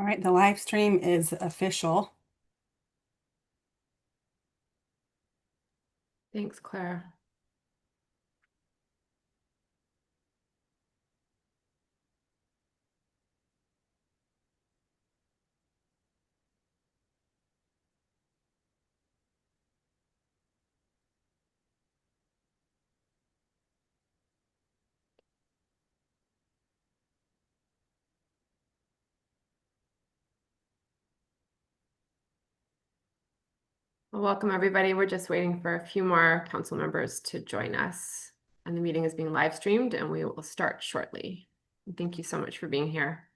All right, the live stream is official. Thanks, Claire. Well, welcome everybody. We're just waiting for a few more council members to join us. And the meeting is being live streamed and we will start shortly. Thank you so much for being here.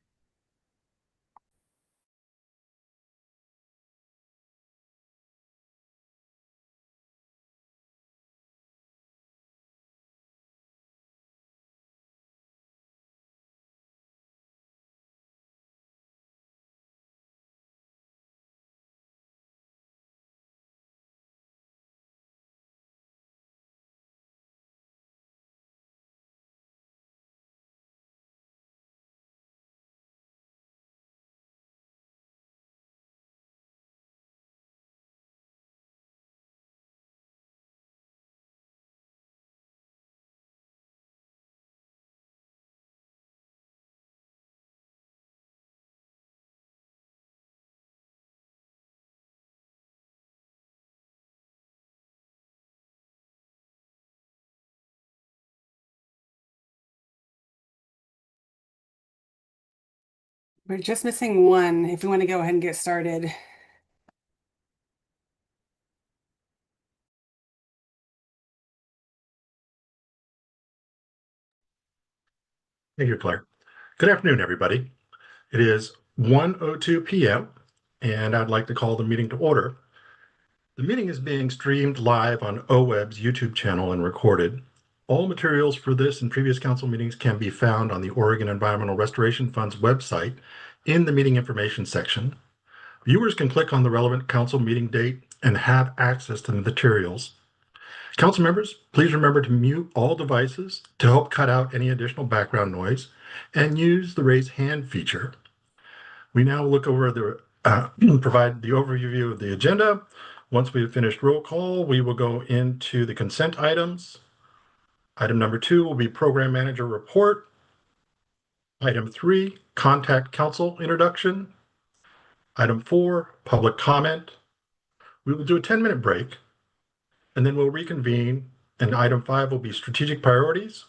We're just missing one if we want to go ahead and get started. Thank you, Claire. Good afternoon, everybody. It is 1:02 p.m., and I'd like to call the meeting to order. The meeting is being streamed live on OWeb's YouTube channel and recorded. All materials for this and previous council meetings can be found on the Oregon Environmental Restoration Fund's website in the meeting information section. Viewers can click on the relevant council meeting date and have access to the materials. Council members, please remember to mute all devices to help cut out any additional background noise and use the raise hand feature. We now look over the provide the overview of the agenda. Once we have finished roll call, we will go into the consent items. Item number 2 will be program manager report. Item 3, contact council introduction. Item 4, public comment. We will do a 10-minute break, and then we'll reconvene, and item 5 will be strategic priorities.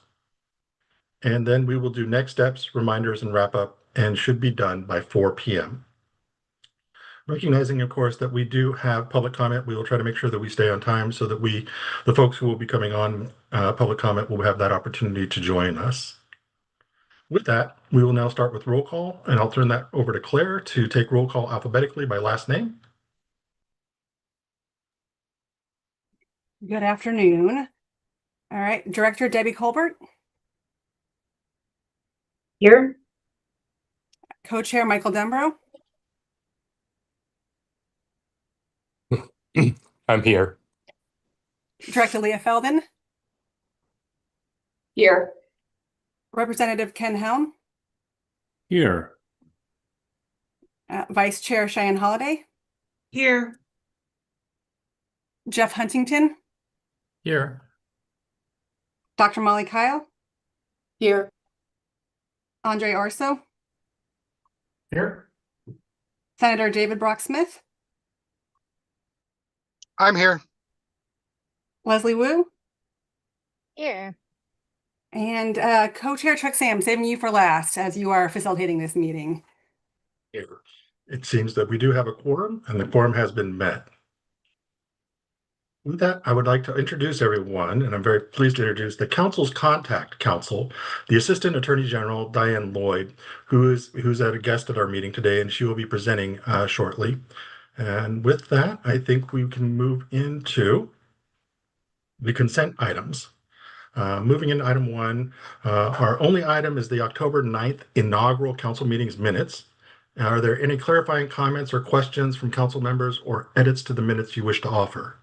And then we will do next steps, reminders, and wrap up, and should be done by 4 p.m. Recognizing, of course, that we do have public comment, we will try to make sure that we stay on time so that the folks who will be coming on public comment will have that opportunity to join us. With that, we will now start with roll call, and I'll turn that over to Claire to take roll call alphabetically by last name. Good afternoon. All right, Director Debbie Colbert. Here. Co-Chair Michael Dembro. I'm here. Director Leah Feldon. Here. Representative Ken Helm. Here. Vice Chair Cheyenne Holliday. Here. Jeff Huntington. Here. Dr. Molly Kyle. Here. Andre Arso. Here. Senator David Brock Smith. I'm here. Leslie Wu. Here. And Co-Chair Chuck Sam, saving you for last as you are facilitating this meeting. Here. It seems that we do have a quorum, and the quorum has been met. With that, I would like to introduce everyone, and I'm very pleased to introduce the council's contact counsel, the Assistant Attorney General, Diane Lloyd, who's a guest at our meeting today, and she will be presenting shortly. And with that, I think we can move into the consent items. Moving into item 1, our only item is the October 9th inaugural council meetings minutes. Are there any clarifying comments or questions from council members or edits to the minutes you wish to offer?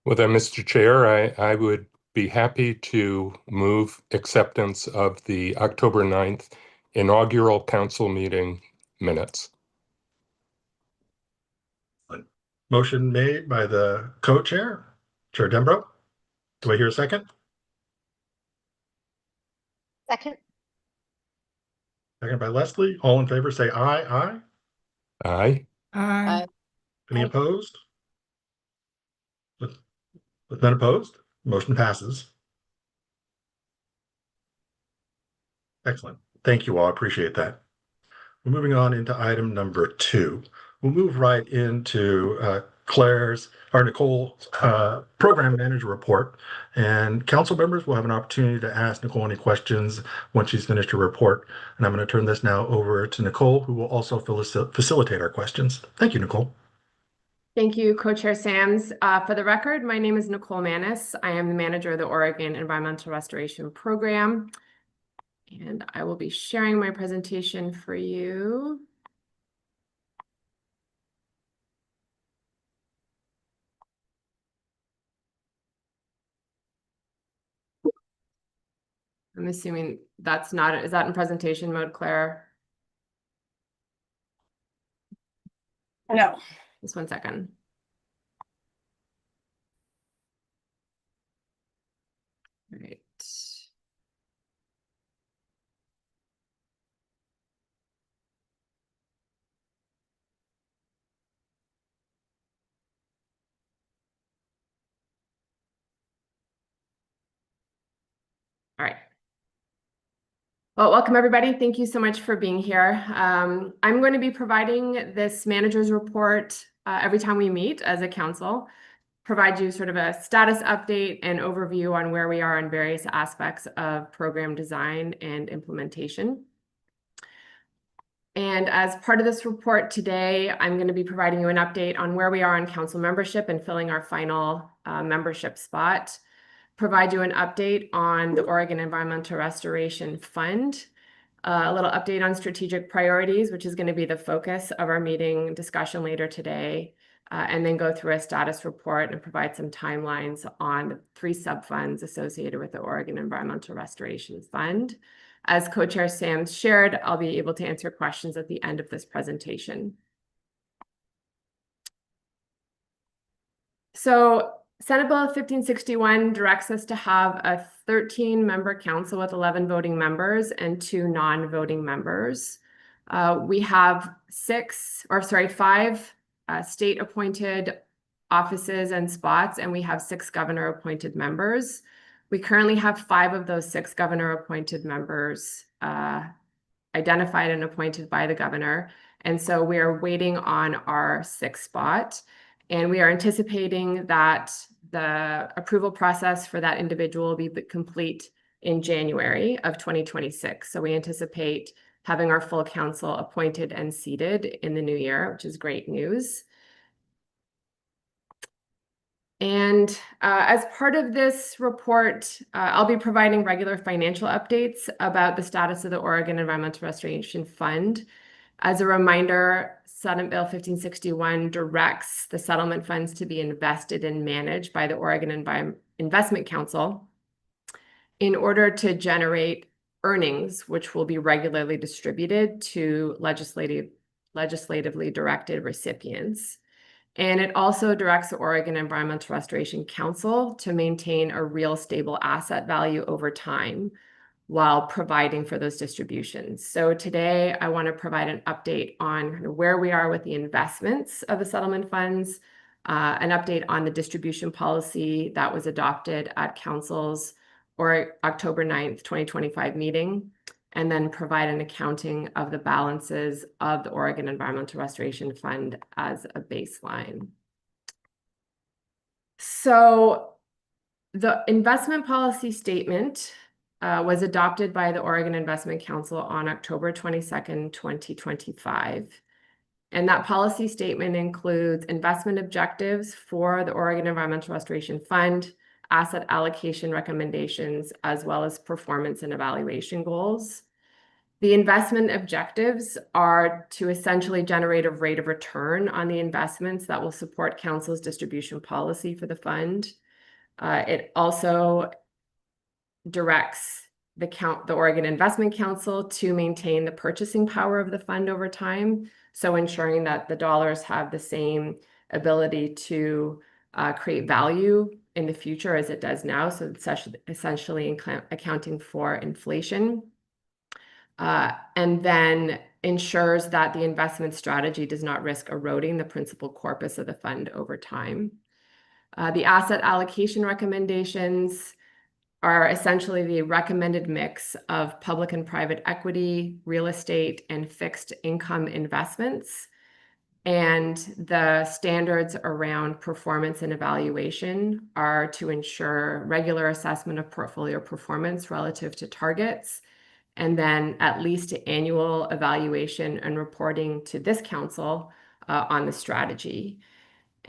Well then, Mr. Chair, I would be happy to move acceptance of the October 9th inaugural council meeting minutes. Motion made by the co-chair, Chair Dembro. Do I hear a second? Second. Second by Leslie. All in favor, say aye. Aye. Aye. Aye. Any Aye. opposed? With none opposed, motion passes. Excellent. Thank you all. I appreciate that. We're moving on into item number 2. We'll move right into Nicole's program manager report. And council members will have an opportunity to ask Nicole any questions once she's finished her report. And I'm going to turn this now over to Nicole, who will also facilitate our questions. Thank you, Nicole. Thank you, Co-Chair Sams. For the record, my name is Nicole Maness. I am the manager of the Oregon Environmental Restoration Program. And I will be sharing my presentation for you. I'm assuming that's not, is that in presentation mode, Claire? No. Just 1 second. All right. All right. Well, welcome everybody. Thank you so much for being here. I'm going to be providing this manager's report every time we meet as a council, provide you sort of a status update and overview on where we are in various aspects of program design and implementation. And as part of this report today, I'm going to be providing you an update on where we are on council membership and filling our final membership spot. Provide you an update on the Oregon Environmental Restoration Fund, a little update on strategic priorities, which is going to be the focus of our meeting discussion later today, and then go through a status report and provide some timelines on the 3 sub-funds associated with the Oregon Environmental Restoration Fund. As Co-Chair Sam shared, I'll be able to answer questions at the end of this presentation. So Senate Bill 1561 directs us to have a 13-member council with 11 voting members and 2 non-voting members. We have 5 state-appointed offices and spots, and we have 6 governor-appointed members. We currently have 5 of those 6 governor-appointed members identified and appointed by the governor. And so we are waiting on our 6th spot. And we are anticipating that the approval process for that individual will be complete in January of 2026. So we anticipate having our full council appointed and seated in the new year, which is great news. And as part of this report, I'll be providing regular financial updates about the status of the Oregon Environmental Restoration Fund. As a reminder, Senate Bill 1561 directs the settlement funds to be invested and managed by the Oregon Investment Council in order to generate earnings, which will be regularly distributed to legislatively directed recipients. And it also directs the Oregon Environmental Restoration Council to maintain a real stable asset value over time while providing for those distributions. So today I want to provide an update on where we are with the investments of the settlement funds, an update on the distribution policy that was adopted at Council's October 9th, 2025 meeting, and then provide an accounting of the balances of the Oregon Environmental Restoration Fund as a baseline. So the investment policy statement was adopted by the Oregon Investment Council on October 22nd, 2025. And that policy statement includes investment objectives for the Oregon Environmental Restoration Fund, asset allocation recommendations, as well as performance and evaluation goals. The investment objectives are to essentially generate a rate of return on the investments that will support Council's distribution policy for the fund. It also directs the Oregon Investment Council to maintain the purchasing power of the fund over time. So ensuring that the dollars have the same ability to create value in the future as it does now. So it's essentially accounting for inflation. And then ensures that the investment strategy does not risk eroding the principal corpus of the fund over time. The asset allocation recommendations are essentially the recommended mix of public and private equity, real estate, and fixed income investments. And the standards around performance and evaluation are to ensure regular assessment of portfolio performance relative to targets, and then at least annual evaluation and reporting to this council on the strategy.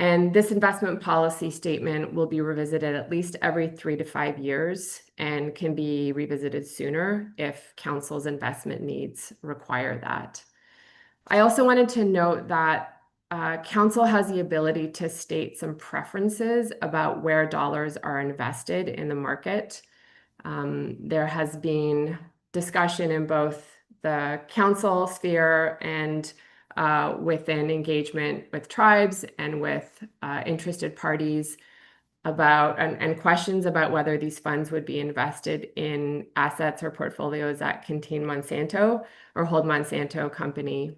And this investment policy statement will be revisited at least every 3 to 5 years and can be revisited sooner if council's investment needs require that. I also wanted to note that council has the ability to state some preferences about where dollars are invested in the market. There has been discussion in both the council sphere and within engagement with tribes and with interested parties about and questions about whether these funds would be invested in assets or portfolios that contain Monsanto or hold Monsanto company,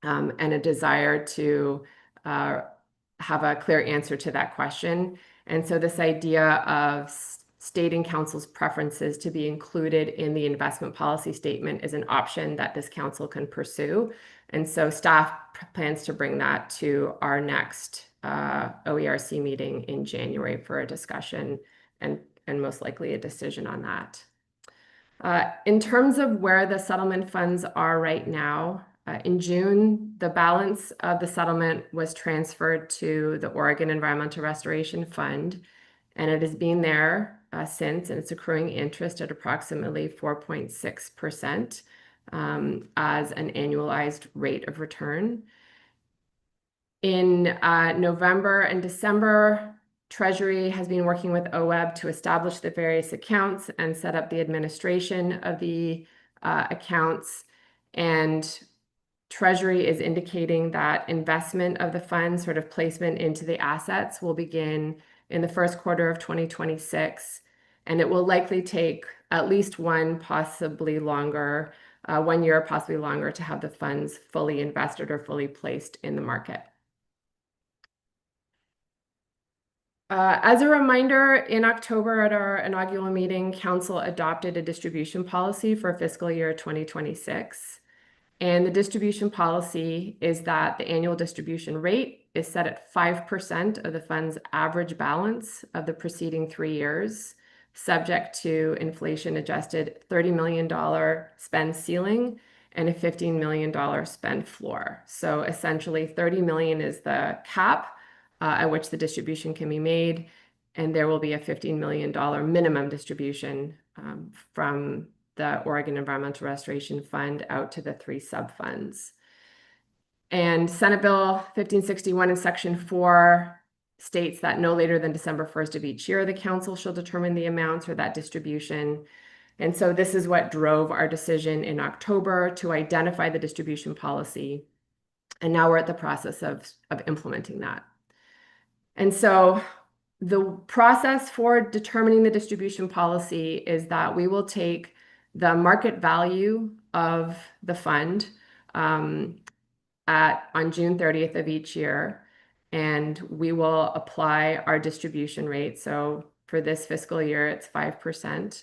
and a desire to have a clear answer to that question. And so this idea of stating council's preferences to be included in the investment policy statement is an option that this council can pursue. And so staff plans to bring that to our next OERC meeting in January for a discussion and most likely a decision on that. In terms of where the settlement funds are right now, in June, the balance of the settlement was transferred to the Oregon Environmental Restoration Fund, and it has been there since, and it's accruing interest at approximately 4.6% as an annualized rate of return. In November and December, Treasury has been working with OWEB to establish the various accounts and set up the administration of the accounts. And Treasury is indicating that investment of the funds, sort of placement into the assets, will begin in the first quarter of 2026. And it will likely take at least 1 year, possibly longer, to have the funds fully invested or fully placed in the market. As a reminder, in October at our inaugural meeting, Council adopted a distribution policy for fiscal year 2026. And the distribution policy is that the annual distribution rate is set at 5% of the fund's average balance of the preceding 3 years, subject to inflation-adjusted $30 million spend ceiling and a $15 million spend floor. So essentially, $30 million is the cap at which the distribution can be made, and there will be a $15 million minimum distribution from the Oregon Environmental Restoration Fund out to the 3 sub-funds. And Senate Bill 1561 in Section 4 states that no later than December 1st of each year, the council shall determine the amounts or that distribution. And so this is what drove our decision in October to identify the distribution policy. And now we're at the process of implementing that. And so the process for determining the distribution policy is that we will take the market value of the fund on June 30th of each year, and we will apply our distribution rate. So for this fiscal year, it's 5%,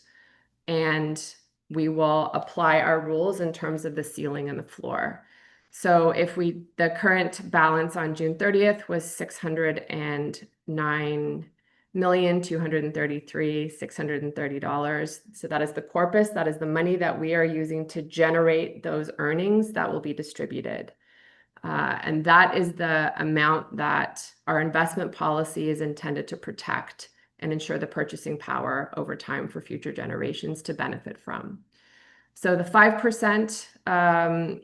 and we will apply our rules in terms of the ceiling and the floor. So if the current balance on June 30th was $609,233,630. So that is the corpus, that is the money that we are using to generate those earnings that will be distributed. And that is the amount that our investment policy is intended to protect and ensure the purchasing power over time for future generations to benefit from. So the 5%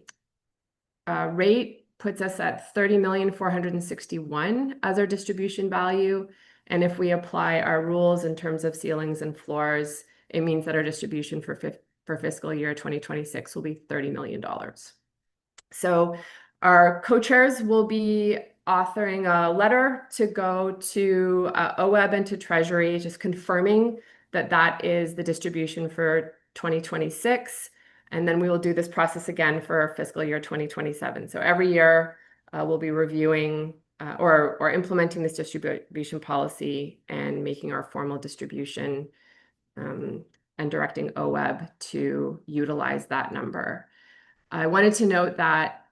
rate puts us at $30,461,000 as our distribution value. And if we apply our rules in terms of ceilings and floors, it means that our distribution for fiscal year 2026 will be $30 million. So our co-chairs will be authoring a letter to go to OWEB and to Treasury, just confirming that that is the distribution for 2026. And then we will do this process again for fiscal year 2027. So every year we'll be reviewing or implementing this distribution policy and making our formal distribution and directing OWEB to utilize that number. I wanted to note that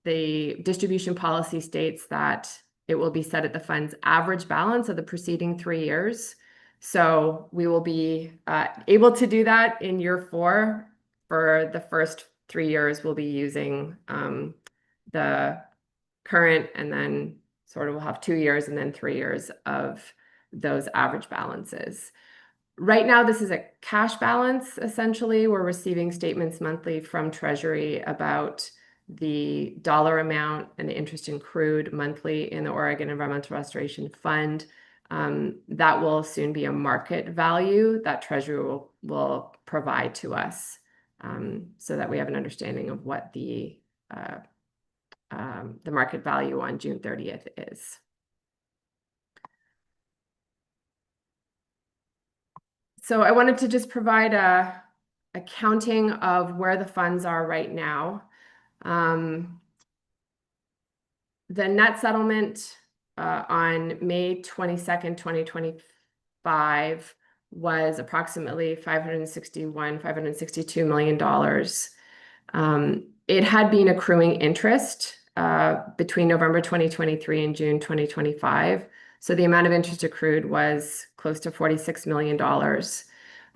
the distribution policy states that it will be set at the fund's average balance of the preceding 3 years. So we will be able to do that in year 4. For the first 3 years, we'll be using the current, and then sort of we'll have 2 years and then 3 years of those average balances. Right now, this is a cash balance, essentially. We're receiving statements monthly from Treasury about the dollar amount and the interest accrued monthly in the Oregon Environmental Restoration Fund. That will soon be a market value that Treasury will provide to us, so that we have an understanding of what the market value on June 30th is. So I wanted to just provide a counting of where the funds are right now. The net settlement on May 22nd, 2025 was approximately $562 million. It had been accruing interest between November 2023 and June 2025. So the amount of interest accrued was close to $46 million.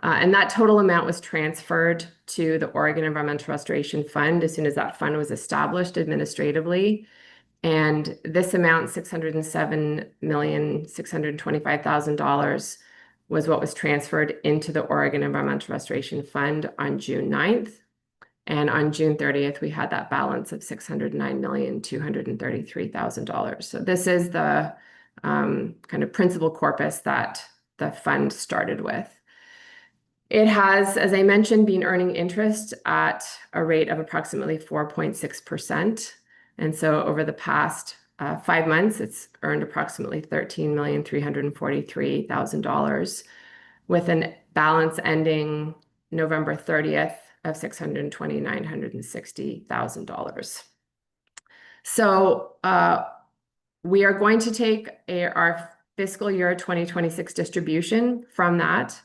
And that total amount was transferred to the Oregon Environmental Restoration Fund as soon as that fund was established administratively. And this amount, $607,625,000, was what was transferred into the Oregon Environmental Restoration Fund on June 9th. And on June 30th, we had that balance of $609,233,000. So this is the kind of principal corpus that the fund started with. It has, as I mentioned, been earning interest at a rate of approximately 4.6%. And so over the past 5 months, it's earned approximately $13,343,000, with a balance ending November 30th of $629,160,000. So we are going to take our fiscal year 2026 distribution from that,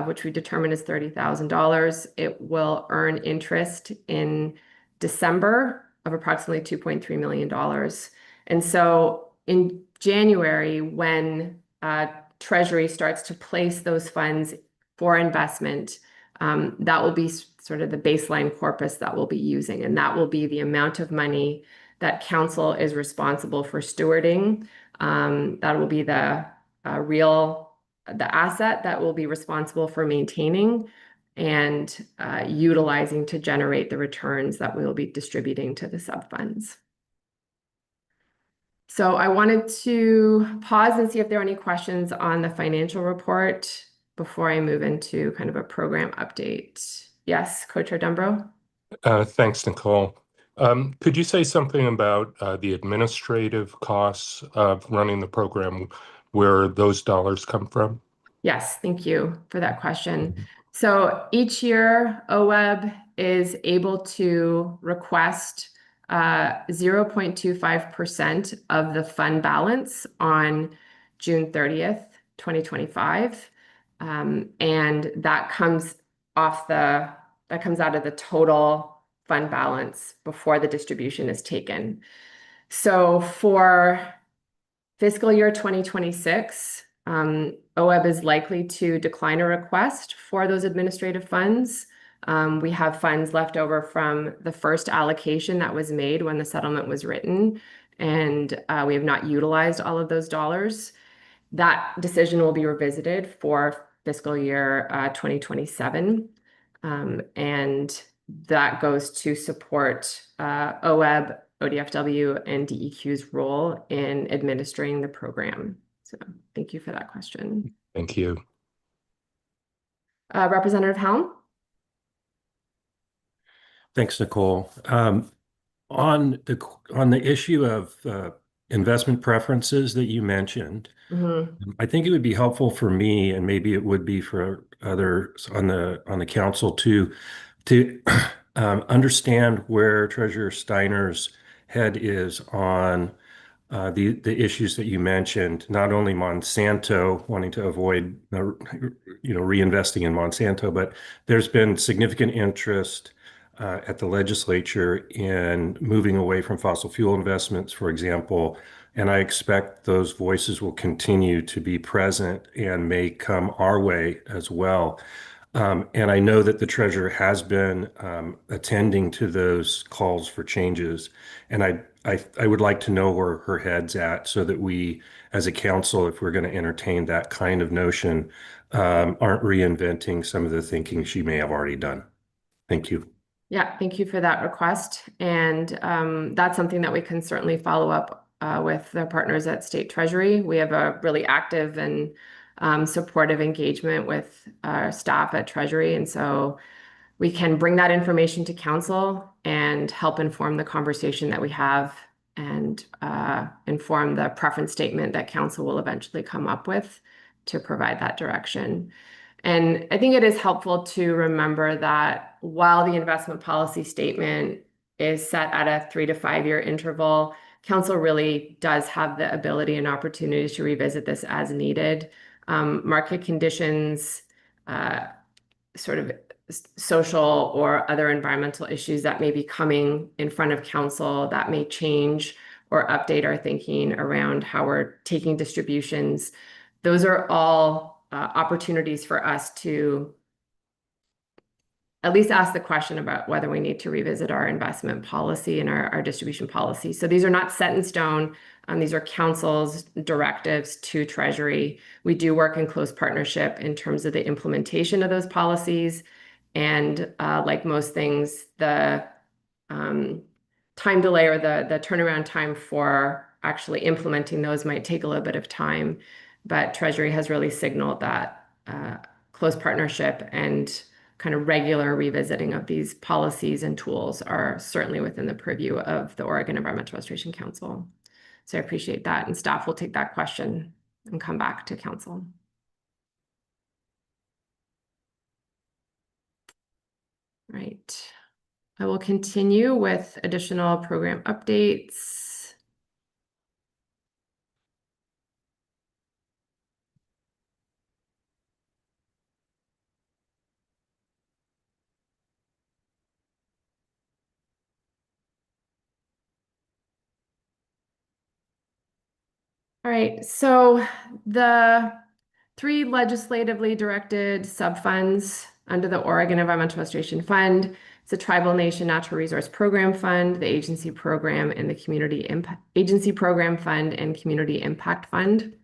which we determine is $30,000. It will earn interest in December of approximately $2.3 million. And so in January, when Treasury starts to place those funds for investment, that will be sort of the baseline corpus that we'll be using. And that will be the amount of money that Counsel is responsible for stewarding. That will be the asset that will be responsible for maintaining and utilizing to generate the returns that we will be distributing to the sub-funds. So I wanted to pause and see if there are any questions on the financial report before I move into kind of a program update. Yes, Co-Chair Dumbro? Thanks, Nicole. Could you say something about the administrative costs of running the program, where those dollars come from? Yes, thank you for that question. So each year, OWEB is able to request 0.25% of the fund balance on June 30th, 2025. And that comes out of the total fund balance before the distribution is taken. So for fiscal year 2026, OWEB is likely to decline a request for those administrative funds. We have funds left over from the first allocation that was made when the settlement was written, and we have not utilized all of those dollars. That decision will be revisited for fiscal year 2027, and that goes to support OWEB, ODFW, and DEQ's role in administering the program. So thank you for that question. Thank you. Representative Helm? Thanks, Nicole. On the issue of investment preferences that you mentioned, I think it would be helpful for me, and maybe it would be for others on the council to understand where Treasurer Steiner's head is on the issues that you mentioned. Not only Monsanto wanting to avoid reinvesting in Monsanto, but there's been significant interest at the legislature in moving away from fossil fuel investments, for example. And I expect those voices will continue to be present and may come our way as well. And I know that the treasurer has been attending to those calls for changes. And I would like to know where her head's at so that we, as a council, if we're going to entertain that kind of notion, aren't reinventing some of the thinking she may have already done. Thank you. Yeah, thank you for that request. And that's something that we can certainly follow up with the partners at State Treasury. We have a really active and supportive engagement with our staff at Treasury. And so we can bring that information to council and help inform the conversation that we have and inform the preference statement that council will eventually come up with to provide that direction. And I think it is helpful to remember that while the investment policy statement is set at a 3 to 5 year interval, council really does have the ability and opportunity to revisit this as needed. Market conditions, sort of social or other environmental issues that may be coming in front of council that may change or update our thinking around how we're taking distributions. Those are all opportunities for us to at least ask the question about whether we need to revisit our investment policy and our distribution policy. So these are not set in stone. These are council's directives to Treasury. We do work in close partnership in terms of the implementation of those policies. And like most things, the time delay or the turnaround time for actually implementing those might take a little bit of time. But Treasury has really signaled that close partnership and kind of regular revisiting of these policies and tools are certainly within the purview of the Oregon Environmental Restoration Council. So I appreciate that, and staff will take that question and come back to council. Right. I will continue with additional program updates. All right, so the 3 legislatively directed subfunds under the Oregon Environmental Restoration Fund. It's the Tribal Nation Natural Resource Program Fund, the Agency Program, and the Community Agency Program Fund and Community Impact Fund.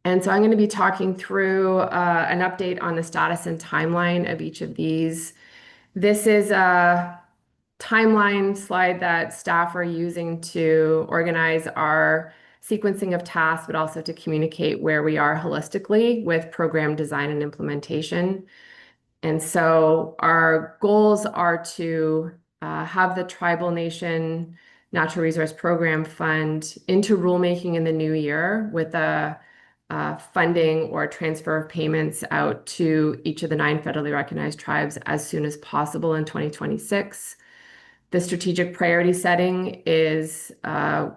And so I'm going to be talking through an update on the status and timeline of each of these. This is a timeline slide that staff are using to organize our sequencing of tasks, but also to communicate where we are holistically with program design and implementation. And so our goals are to have the Tribal Nation Natural Resource Program Fund into rulemaking in the new year with a funding or transfer of payments out to each of the 9 federally recognized tribes as soon as possible in 2026. The strategic priority setting is a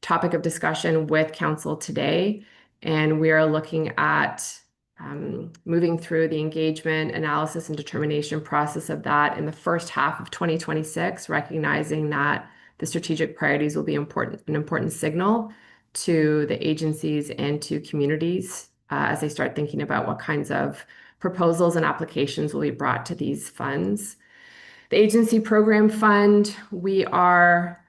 topic of discussion with council today, and we are looking at moving through the engagement, analysis, and determination process of that in the first half of 2026, recognizing that the strategic priorities will be an important signal to the agencies and to communities as they start thinking about what kinds of proposals and applications will be brought to these funds. The Agency Program Fund, we are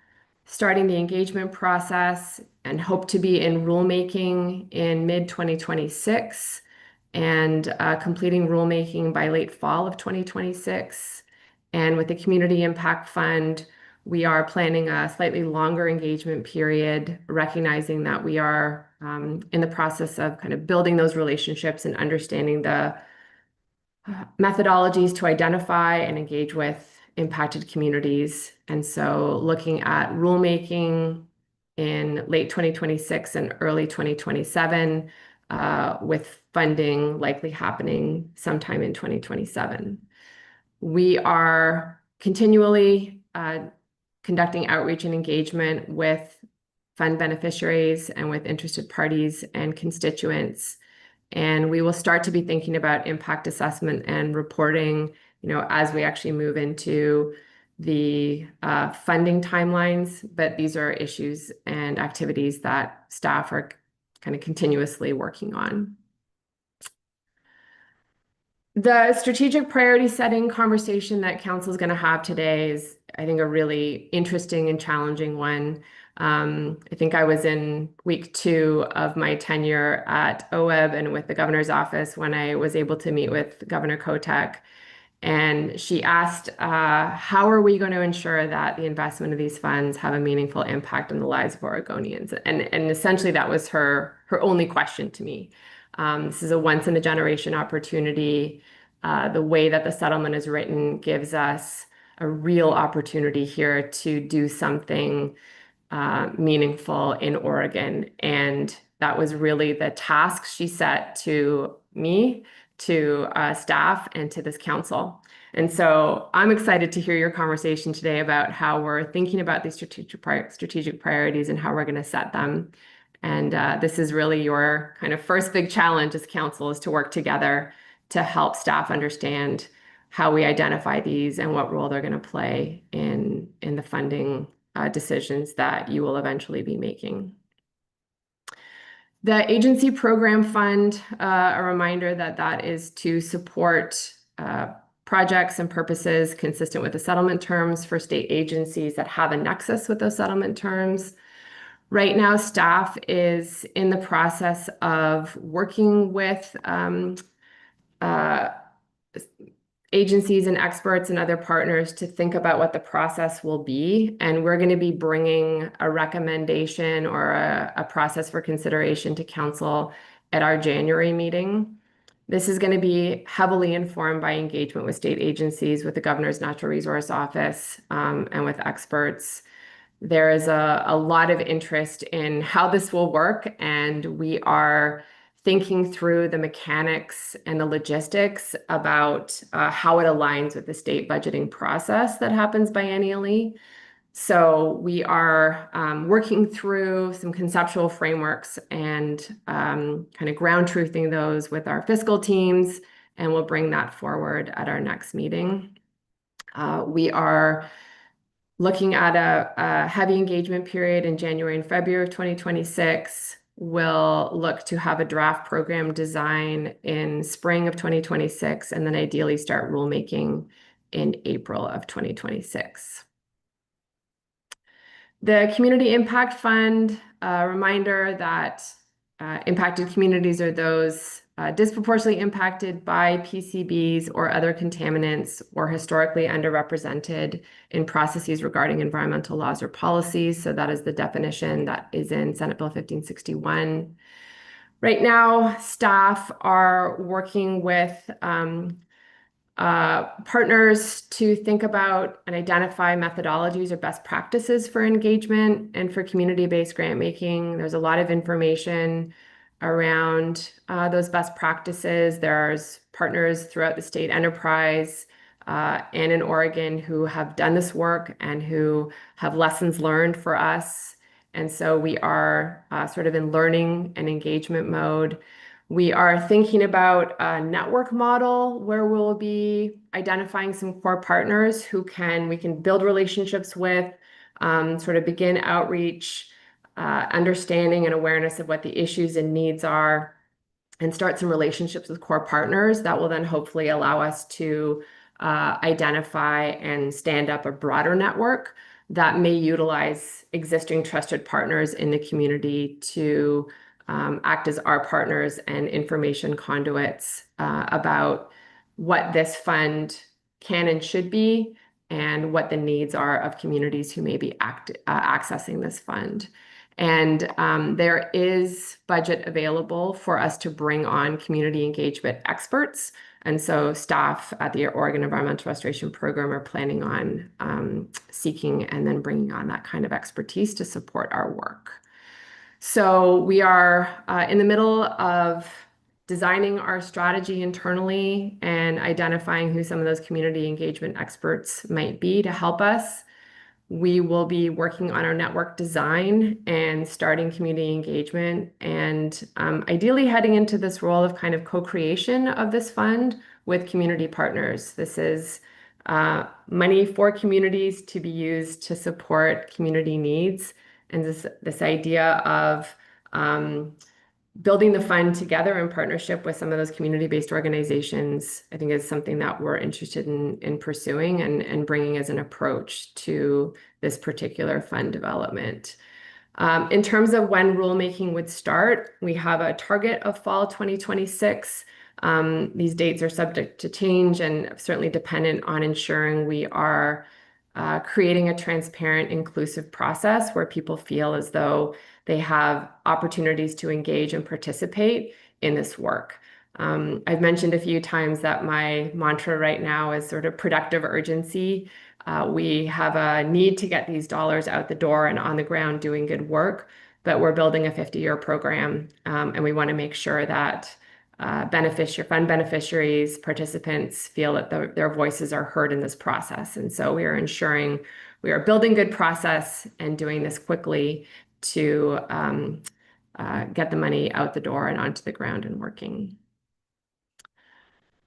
starting the engagement process and hope to be in rulemaking in mid-2026 and completing rulemaking by late fall of 2026. And with the Community Impact Fund, we are planning a slightly longer engagement period, recognizing that we are in the process of kind of building those relationships and understanding the methodologies to identify and engage with impacted communities. And so looking at rulemaking in late 2026 and early 2027, with funding likely happening sometime in 2027. We are continually conducting outreach and engagement with fund beneficiaries and with interested parties and constituents. And we will start to be thinking about impact assessment and reporting, as we actually move into the funding timelines. But these are issues and activities that staff are kind of continuously working on. The strategic priority setting conversation that Council is going to have today is, I think, a really interesting and challenging one. I think I was in week 2 of my tenure at OEB and with the governor's office when I was able to meet with Governor Kotek. And she asked, how are we going to ensure that the investment of these funds have a meaningful impact on the lives of Oregonians? And essentially that was her only question to me. This is a once-in-a-generation opportunity. The way that the settlement is written gives us a real opportunity here to do something meaningful in Oregon. And that was really the task she set to me, to staff, and to this council. And so I'm excited to hear your conversation today about how we're thinking about these strategic priorities and how we're going to set them. And this is really your kind of first big challenge as council, is to work together to help staff understand how we identify these and what role they're going to play in the funding decisions that you will eventually be making. The agency program fund, a reminder that is to support projects and purposes consistent with the settlement terms for state agencies that have a nexus with those settlement terms. Right now, staff is in the process of working with agencies and experts and other partners to think about what the process will be. And we're going to be bringing a recommendation or a process for consideration to council at our January meeting. This is going to be heavily informed by engagement with state agencies, with the Governor's Natural Resource Office, and with experts. There is a lot of interest in how this will work, and we are thinking through the mechanics and the logistics about how it aligns with the state budgeting process that happens biennially. So we are working through some conceptual frameworks and kind of ground truthing those with our fiscal teams, and we'll bring that forward at our next meeting. We are looking at a heavy engagement period in January and February of 2026. We'll look to have a draft program design in spring of 2026, and then ideally start rulemaking in April of 2026. The Community Impact Fund, a reminder that impacted communities are those disproportionately impacted by PCBs or other contaminants, or historically underrepresented in processes regarding environmental laws or policies. So that is the definition that is in Senate Bill 1561. Right now, staff are working with partners to think about and identify methodologies or best practices for engagement and for community-based grant making. There's a lot of information around those best practices. There's partners throughout the state enterprise and in Oregon who have done this work and who have lessons learned for us. And so we are sort of in learning and engagement mode. We are thinking about a network model where we'll be identifying some core partners who we can build relationships with, sort of begin outreach, understanding and awareness of what the issues and needs are, and start some relationships with core partners that will then hopefully allow us to identify and stand up a broader network that may utilize existing trusted partners in the community to act as our partners and information conduits about what this fund can and should be, and what the needs are of communities who may be accessing this fund. And there is budget available for us to bring on community engagement experts. And so staff at the Oregon Environmental Restoration Program are planning on seeking and then bringing on that kind of expertise to support our work. So we are in the middle of designing our strategy internally and identifying who some of those community engagement experts might be to help us. We will be working on our network design and starting community engagement and ideally heading into this role of kind of co-creation of this fund with community partners. This is money for communities to be used to support community needs. And this idea of building the fund together in partnership with some of those community-based organizations, I think is something that we're interested in pursuing and bringing as an approach to this particular fund development. In terms of when rulemaking would start, we have a target of fall 2026. These dates are subject to change and certainly dependent on ensuring we are creating a transparent, inclusive process where people feel as though they have opportunities to engage and participate in this work. I've mentioned a few times that my mantra right now is sort of productive urgency. We have a need to get these dollars out the door and on the ground doing good work, but we're building a 50-year program, and we want to make sure that fund beneficiaries, participants feel that their voices are heard in this process. And so we are ensuring we are building good process and doing this quickly to get the money out the door and onto the ground and working.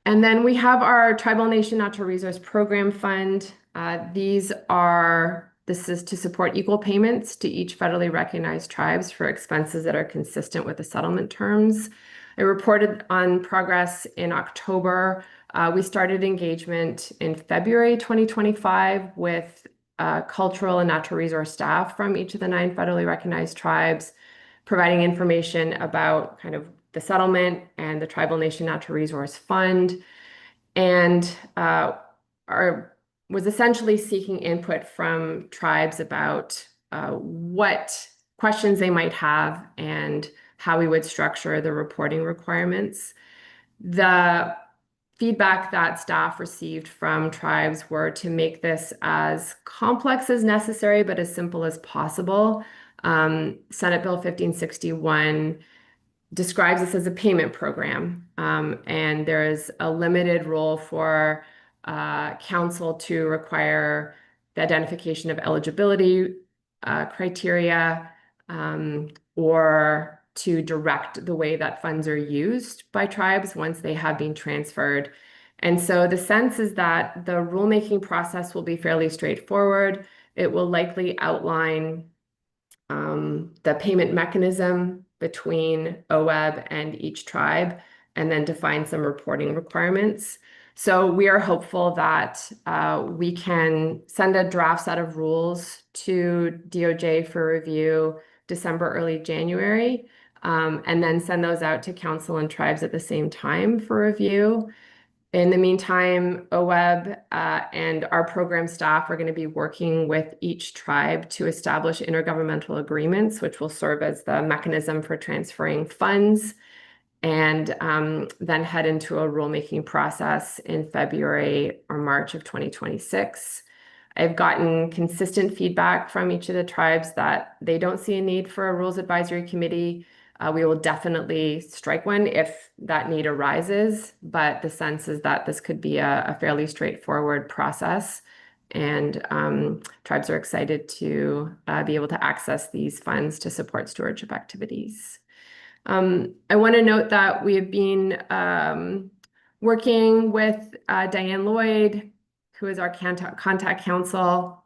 And then we have our Tribal Nation Natural Resource Program Fund. This is to support equal payments to each federally recognized tribes for expenses that are consistent with the settlement terms. I reported on progress in October. We started engagement in February 2025 with cultural and natural resource staff from each of the 9 federally recognized tribes, providing information about kind of the settlement and the Tribal Nation Natural Resource Fund, and was essentially seeking input from tribes about what questions they might have and how we would structure the reporting requirements. The feedback that staff received from tribes were to make this as complex as necessary, but as simple as possible. Senate Bill 1561 describes this as a payment program, and there is a limited role for Counsel to require the identification of eligibility criteria or to direct the way that funds are used by tribes once they have been transferred. And so the sense is that the rulemaking process will be fairly straightforward. It will likely outline the payment mechanism between OWEB and each tribe, and then define some reporting requirements. So we are hopeful that we can send a draft set of rules to DOJ for review December, early January, and then send those out to Counsel and tribes at the same time for review. In the meantime, OWEB and our program staff are going to be working with each tribe to establish intergovernmental agreements, which will serve as the mechanism for transferring funds, and then head into a rulemaking process in February or March of 2026. I've gotten consistent feedback from each of the tribes that they don't see a need for a Rules Advisory Committee. We will definitely strike one if that need arises, but the sense is that this could be a fairly straightforward process, and tribes are excited to be able to access these funds to support stewardship activities. I want to note that we have been working with Diane Lloyd, who is our contact counsel,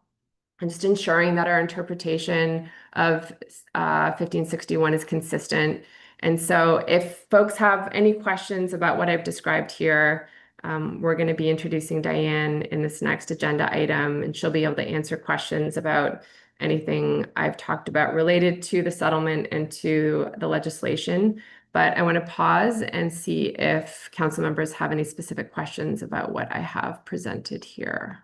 and just ensuring that our interpretation of 1561 is consistent. And so if folks have any questions about what I've described here, we're going to be introducing Diane in this next agenda item, and she'll be able to answer questions about anything I've talked about related to the settlement and to the legislation. But I want to pause and see if council members have any specific questions about what I have presented here.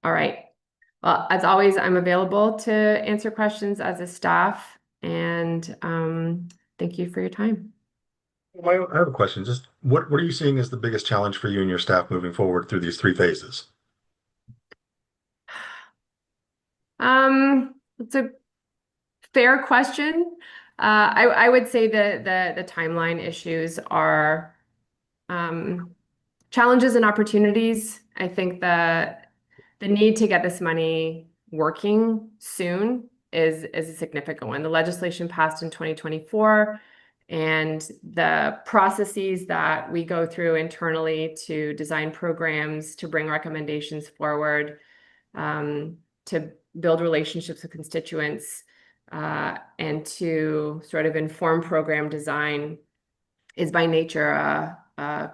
All right. Well, as always, I'm available to answer questions as a staff, and thank you for your time. Well, I have a question. Just what are you seeing as the biggest challenge for you and your staff moving forward through these 3 phases? It's a fair question. I would say the timeline issues are challenges and opportunities. I think the need to get this money working soon is a significant one. The legislation passed in 2024, and the processes that we go through internally to design programs, to bring recommendations forward, to build relationships with constituents, and to sort of inform program design is by nature I'm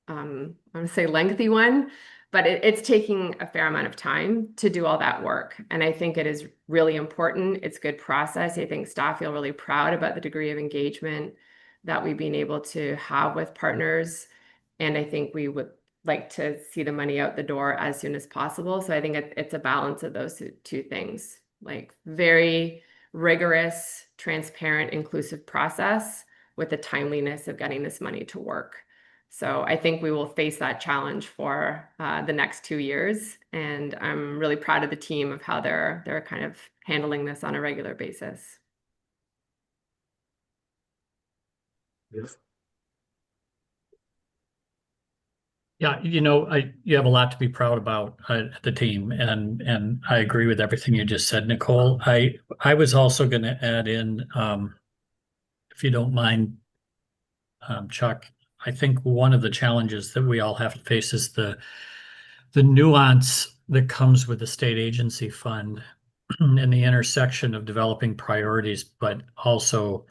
going to say lengthy one, but it's taking a fair amount of time to do all that work. And I think it is really important. It's good process. I think staff feel really proud about the degree of engagement that we've been able to have with partners. And I think we would like to see the money out the door as soon as possible. So I think it's a balance of those two things, like very rigorous, transparent, inclusive process with the timeliness of getting this money to work. So I think we will face that challenge for the next 2 years, and I'm really proud of the team of how they're kind of handling this on a regular basis. Yes. Yeah, you have a lot to be proud about, the team, and I agree with everything you just said, Nicole. I was also going to add in, if you don't mind, Chuck. I think one of the challenges that we all have to face is the nuance that comes with the state agency fund and the intersection of developing priorities, but also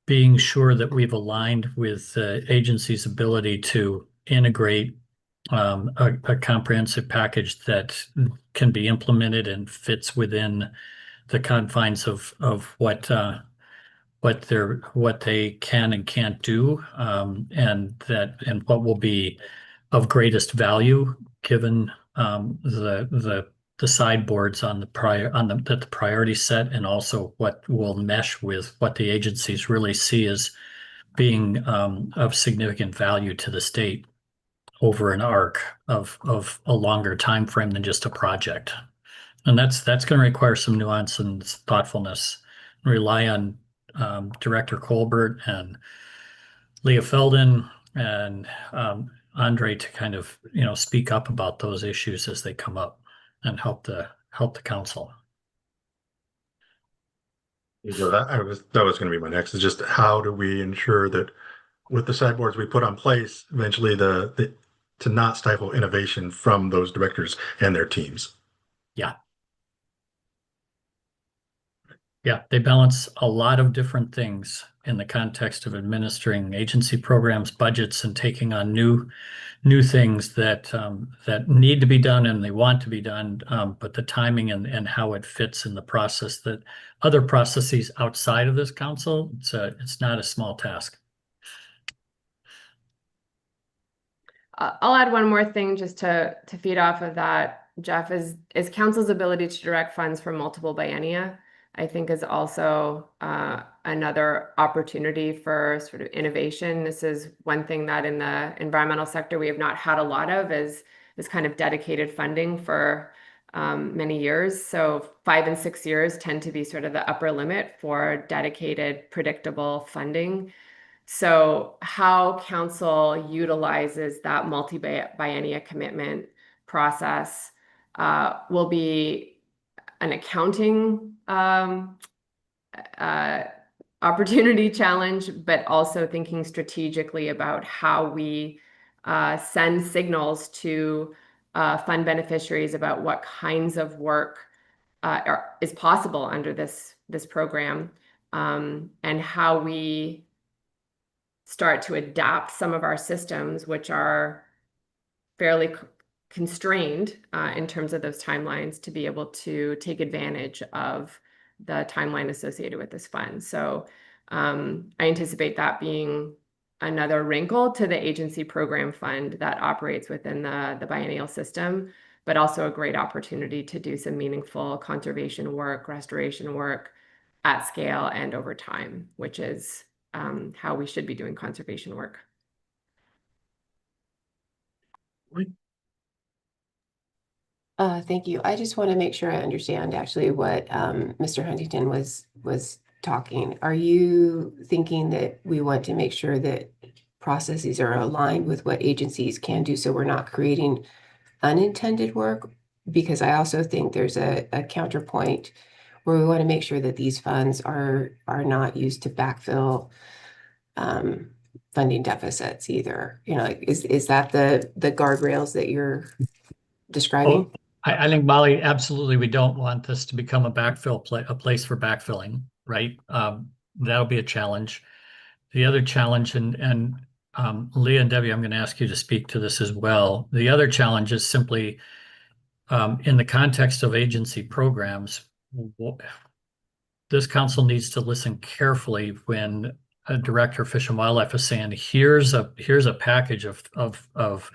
being sure that we've aligned with the agency's ability to integrate a comprehensive package that can be implemented and fits within the confines of what they can and can't do, and what will be of greatest value given the sideboards on the priority set, and also what will mesh with what the agencies really see as being of significant value to the state over an arc of a longer time frame than just a project. And that's going to require some nuance and thoughtfulness. Rely on Director Colbert and Leah Felden and Andre to kind of speak up about those issues as they come up and help the council. That was going to be my next, is just how do we ensure that with the sideboards we put on place, eventually to not stifle innovation from those directors and their teams. Yeah, they balance a lot of different things in the context of administering agency programs, budgets, and taking on new things that need to be done and they want to be done, but the timing and how it fits in the process that other processes outside of this council, it's not a small task. I'll add one more thing just to feed off of that, Jeff, is council's ability to direct funds from multiple biennia, I think, is also another opportunity for sort of innovation. This is one thing that in the environmental sector we have not had a lot of, is this kind of dedicated funding for many years. So 5 and 6 years tend to be sort of the upper limit for dedicated, predictable funding. So how council utilizes that multi-biennia commitment process will be an accounting opportunity challenge, but also thinking strategically about how we send signals to fund beneficiaries about what kinds of work is possible under this program, and how we start to adapt some of our systems, which are fairly constrained in terms of those timelines, to be able to take advantage of the timeline associated with this fund. So I anticipate that being another wrinkle to the agency program fund that operates within the biennial system. but also a great opportunity to do some meaningful conservation work, restoration work at scale and over time, which is how we should be doing conservation work. Thank you. I just want to make sure I understand actually what Mr. Huntington was talking. Are you thinking that we want to make sure that processes are aligned with what agencies can do so we're not creating unintended work? Because I also think there's a counterpoint where we want to make sure that these funds are not used to backfill funding deficits either. You know, like, is that the guardrails that you're describing? Oh, I think, Molly, absolutely, we don't want this to become a place for backfilling, right? That'll be a challenge. The other challenge, and Leah and Debbie, I'm going to ask you to speak to this as well. The other challenge is simply in the context of agency programs, this council needs to listen carefully when a director of Fish and Wildlife is saying, here's a package of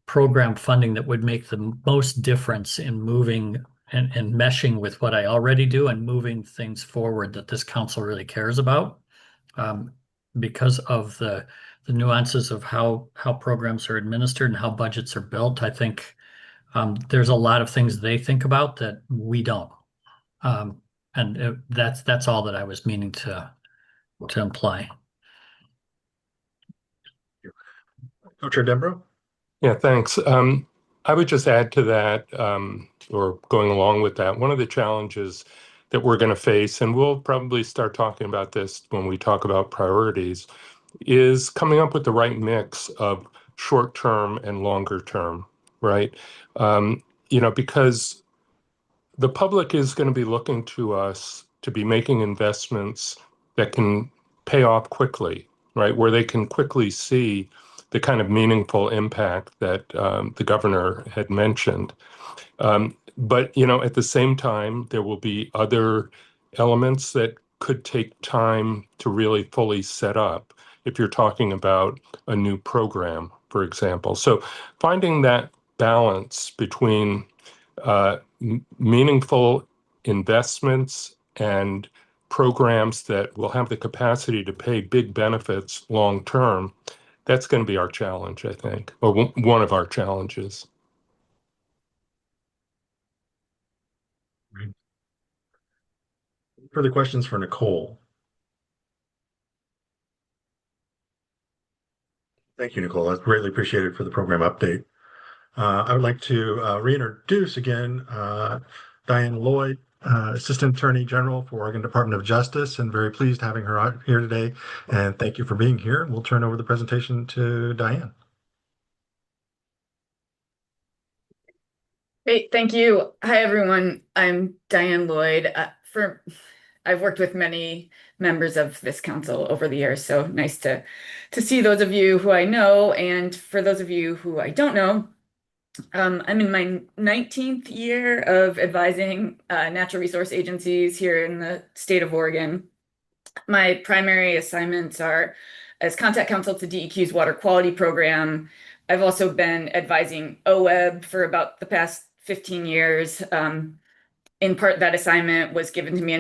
program funding that would make the most difference in moving and meshing with what I already do and moving things forward that this council really cares about. Because of the nuances of how programs are administered and how budgets are built, I think there's a lot of things they think about that we don't. That's all that I was meaning to imply. Co-Chair Dembro? Yeah, thanks. I would just add to that, or going along with that, one of the challenges that we're going to face, and we'll probably start talking about this when we talk about priorities, is coming up with the right mix of short-term and longer-term, right? Because the public is going to be looking to us to be making investments that can pay off quickly, right? Where they can quickly see the kind of meaningful impact that the governor had mentioned. But, at the same time, there will be other elements that could take time to really fully set up if you're talking about a new program, for example. So finding that balance between meaningful investments and programs that will have the capacity to pay big benefits long term, that's going to be our challenge, I think, or one of our challenges. Further questions for Nicole? Thank you, Nicole. That's greatly appreciated for the program update. I would like to reintroduce again Diane Lloyd, Assistant Attorney General for Oregon Department of Justice, and very pleased having her out here today. And thank you for being here. We'll turn over the presentation to Diane. Great, thank you. Hi, everyone. I'm Diane Lloyd. I've worked with many members of this council over the years, so nice to see those of you who I know, and for those of you who I don't know, I'm in my 19th year of advising natural resource agencies here in the state of Oregon. My primary assignments are as contact counsel to DEQ's water quality program. I've also been advising OWEB for about the past 15 years. In part, that assignment was given to me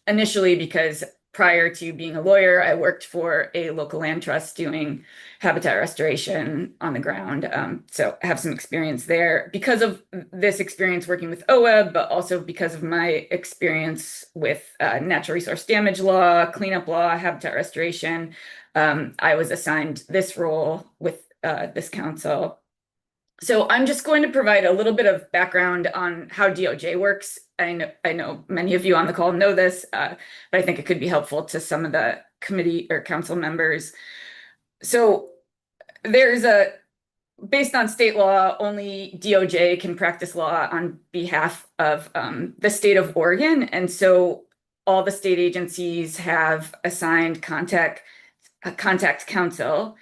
initially because prior to being a lawyer, I worked for a local land trust doing habitat restoration on the ground. So I have some experience there because of this experience working with OWEB, but also because of my experience with natural resource damage law, cleanup law, habitat restoration. I was assigned this role with this council. So I'm just going to provide a little bit of background on how DOJ works. I know many of you on the call know this, but I think it could be helpful to some of the committee or council members. So based on state law, only DOJ can practice law on behalf of the state of Oregon. And so all the state agencies have assigned contact counsel.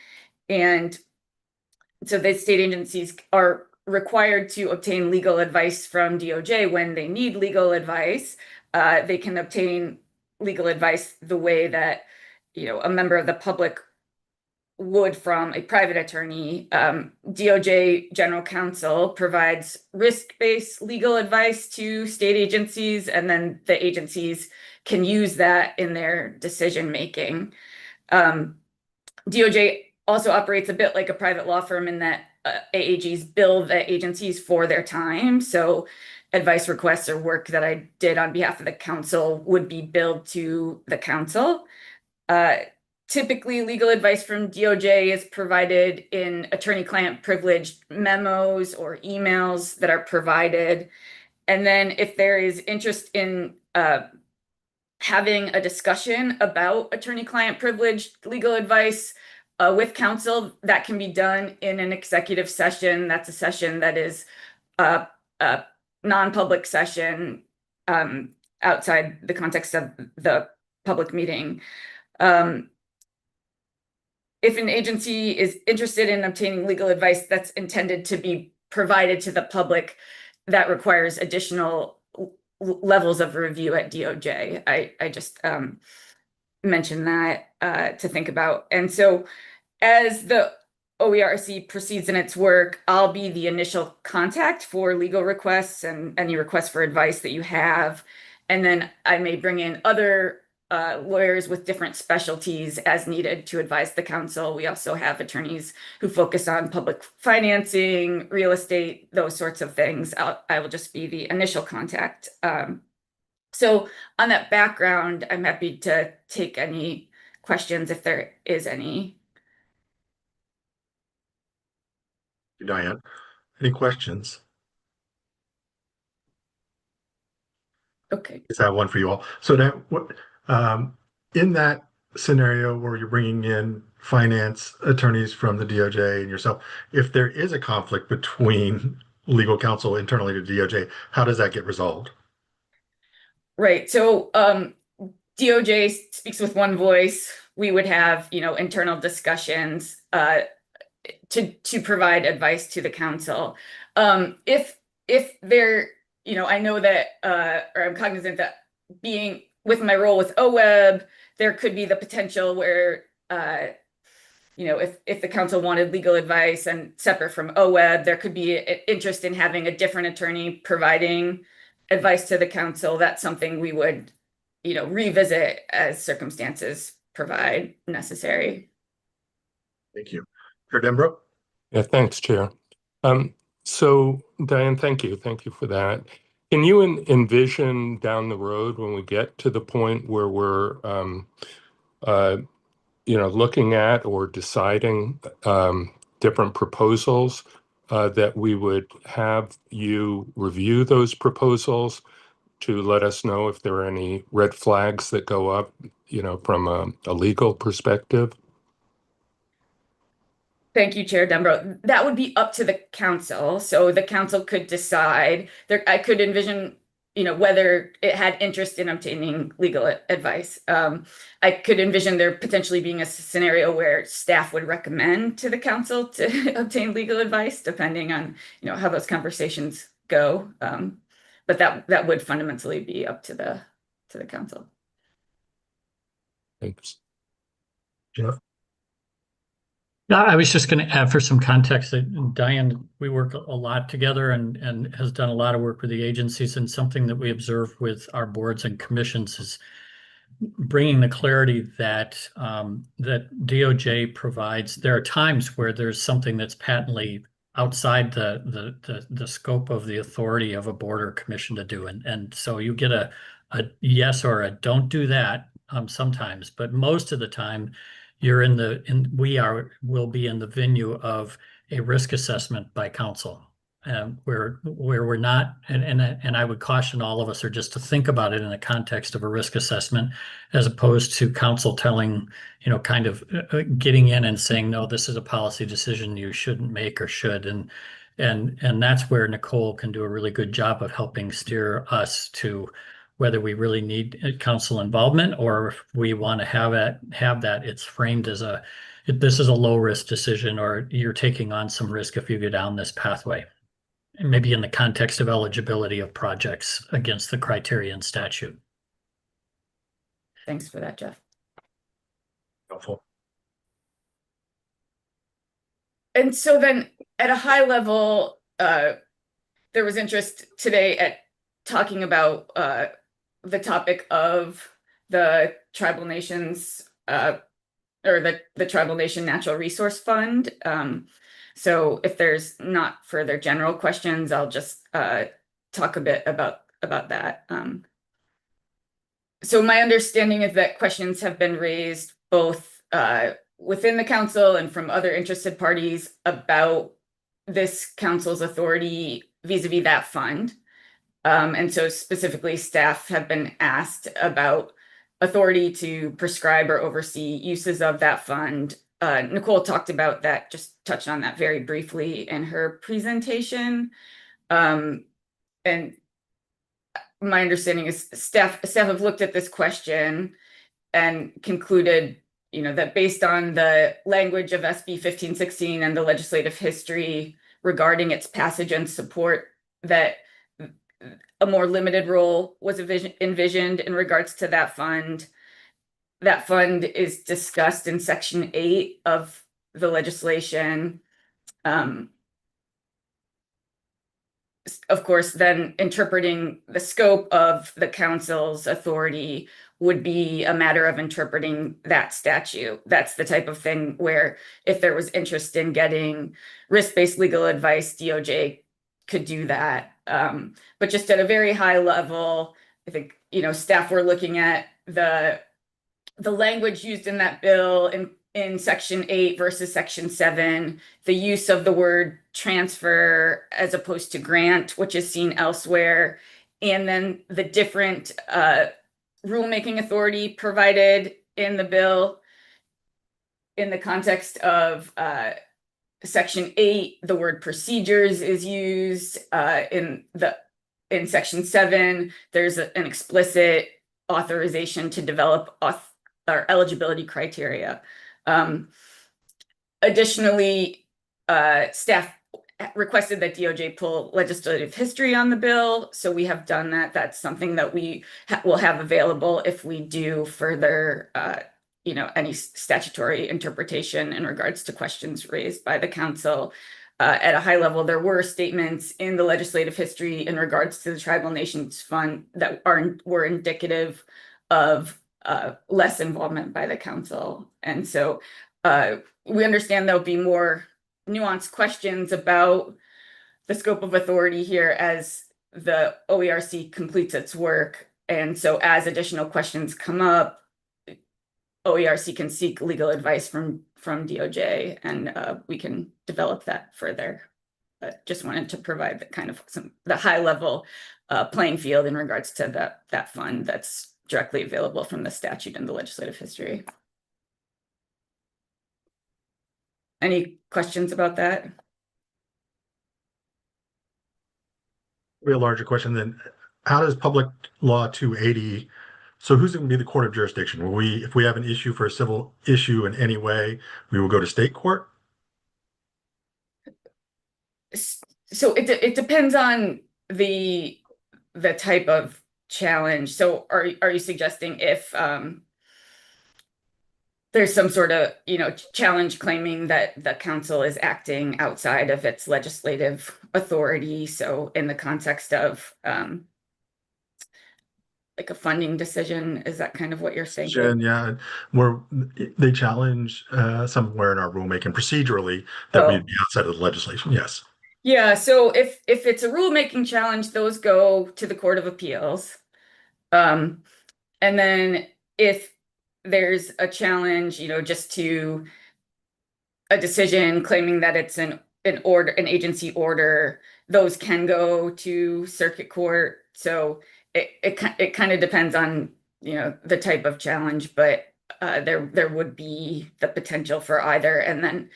And so the state agencies are required to obtain legal advice from DOJ when they need legal advice. They can obtain legal advice the way that, a member of the public would from a private attorney. DOJ General Counsel provides risk-based legal advice to state agencies, and then the agencies can use that in their decision-making. DOJ also operates a bit like a private law firm in that AAGs bill the agencies for their time. So advice requests or work that I did on behalf of the council would be billed to the council. Typically, legal advice from DOJ is provided in attorney-client privileged memos or emails that are provided. And then if there is interest in having a discussion about attorney-client privileged legal advice with counsel, that can be done in an executive session. That's a session that is a non-public session outside the context of the public meeting. If an agency is interested in obtaining legal advice that's intended to be provided to the public, that requires additional levels of review at DOJ. I just mentioned that to think about. And so as the OERC proceeds in its work, I'll be the initial contact for legal requests and any requests for advice that you have. And then I may bring in other lawyers with different specialties as needed to advise the council. We also have attorneys who focus on public financing, real estate, those sorts of things. I will just be the initial contact. So on that background, I'm happy to take any questions if there is any. Diane, any questions? Okay. Is that one for you all? So now, what in that scenario where you're bringing in finance attorneys from the DOJ and yourself, if there is a conflict between legal counsel internally to DOJ, how does that get resolved? Right. So DOJ speaks with one voice. We would have, internal discussions to provide advice to the council. If there, I know that, or I'm cognizant that being with my role with OWEB, there could be the potential where, if the council wanted legal advice and separate from OWEB, there could be an interest in having a different attorney providing advice to the council. That's something we would, revisit as circumstances provide necessary. Thank you. Chair Dembro? Yeah, thanks, Chair. So Diane, thank you. Thank you for that. Can you envision down the road when we get to the point where we're, looking at or deciding different proposals, that we would have you review those proposals to let us know if there are any red flags that go up, from a legal perspective? Thank you, Chair Dembro. That would be up to the council. So the council could decide. I could envision, whether it had interest in obtaining legal advice. I could envision there potentially being a scenario where staff would recommend to the council to obtain legal advice, depending on, how those conversations go. But that would fundamentally be up to the council. Thanks. Jeff? I was just going to add for some context that Diane, we work a lot together and has done a lot of work with the agencies, and something that we observe with our boards and commissions is bringing the clarity that that DOJ provides. There are times where there's something that's patently outside the scope of the authority of a board or commission to do, and so you get a yes or a don't do that sometimes, but most of the time you're will be in the venue of a risk assessment by counsel, where we're not, and I would caution all of us, or just to think about it in the context of a risk assessment, as opposed to counsel telling, kind of getting in and saying, no, this is a policy decision you shouldn't make or should, and that's where Nicole can do a really good job of helping steer us to whether we really need council involvement, or if we want to have that it's framed as this is a low risk decision, or you're taking on some risk if you go down this pathway, and maybe in the context of eligibility of projects against the criteria and statute. Thanks for that, Jeff. Helpful. And so then at a high level, there was interest today at talking about the topic of the tribal nations or the Tribal Nation Natural Resource Fund. So if there's not further general questions, I'll just talk a bit about that. So my understanding is that questions have been raised both within the council and from other interested parties about this council's authority vis-a-vis that fund. And so specifically staff have been asked about authority to prescribe or oversee uses of that fund. Nicole talked about that, just touched on that very briefly in her presentation. And my understanding is staff have looked at this question and concluded, that based on the language of SB 1516 and the legislative history regarding its passage and support, that a more limited role was envisioned in regards to that fund. That fund is discussed in Section 8 of the legislation. Of course, then interpreting the scope of the council's authority would be a matter of interpreting that statute. That's the type of thing where if there was interest in getting risk-based legal advice, DOJ could do that. But just at a very high level, I think, staff were looking at the language used in that bill in Section 8 versus Section 7, the use of the word transfer as opposed to grant, which is seen elsewhere, and then the different rulemaking authority provided in the bill. In the context of Section 8, the word procedures is used. In Section 7, there's an explicit authorization to develop our eligibility criteria. Additionally, staff requested that DOJ pull legislative history on the bill, so we have done that. That's something that we will have available if we do further any statutory interpretation in regards to questions raised by the council. At a high level, there were statements in the legislative history in regards to the Tribal Nations Fund that were indicative of less involvement by the council. And so we understand there'll be more nuanced questions about the scope of authority here as the OERC completes its work. And so as additional questions come up, OERC can seek legal advice from DOJ, and we can develop that further. But just wanted to provide the kind of the high level playing field in regards to that fund that's directly available from the statute and the legislative history. Any questions about that? Maybe a larger question then. How does Public Law 280, so who's going to be the court of jurisdiction? Will we, if we have an issue for a civil issue in any way, we will go to state court? So it depends on the type of challenge. So are you suggesting if there's some sort of challenge claiming that the council is acting outside of its legislative authority? So in the context of like a funding decision, is that kind of what you're saying? Yeah, where they challenge somewhere in our rulemaking procedurally that we'd be outside of the legislation. Yes. Yeah. So if it's a rulemaking challenge, those go to the Court of Appeals. And then if there's a challenge, just to a decision claiming that it's an agency order, those can go to circuit court. So it kind of depends on the type of challenge, but there would be the potential for either. And then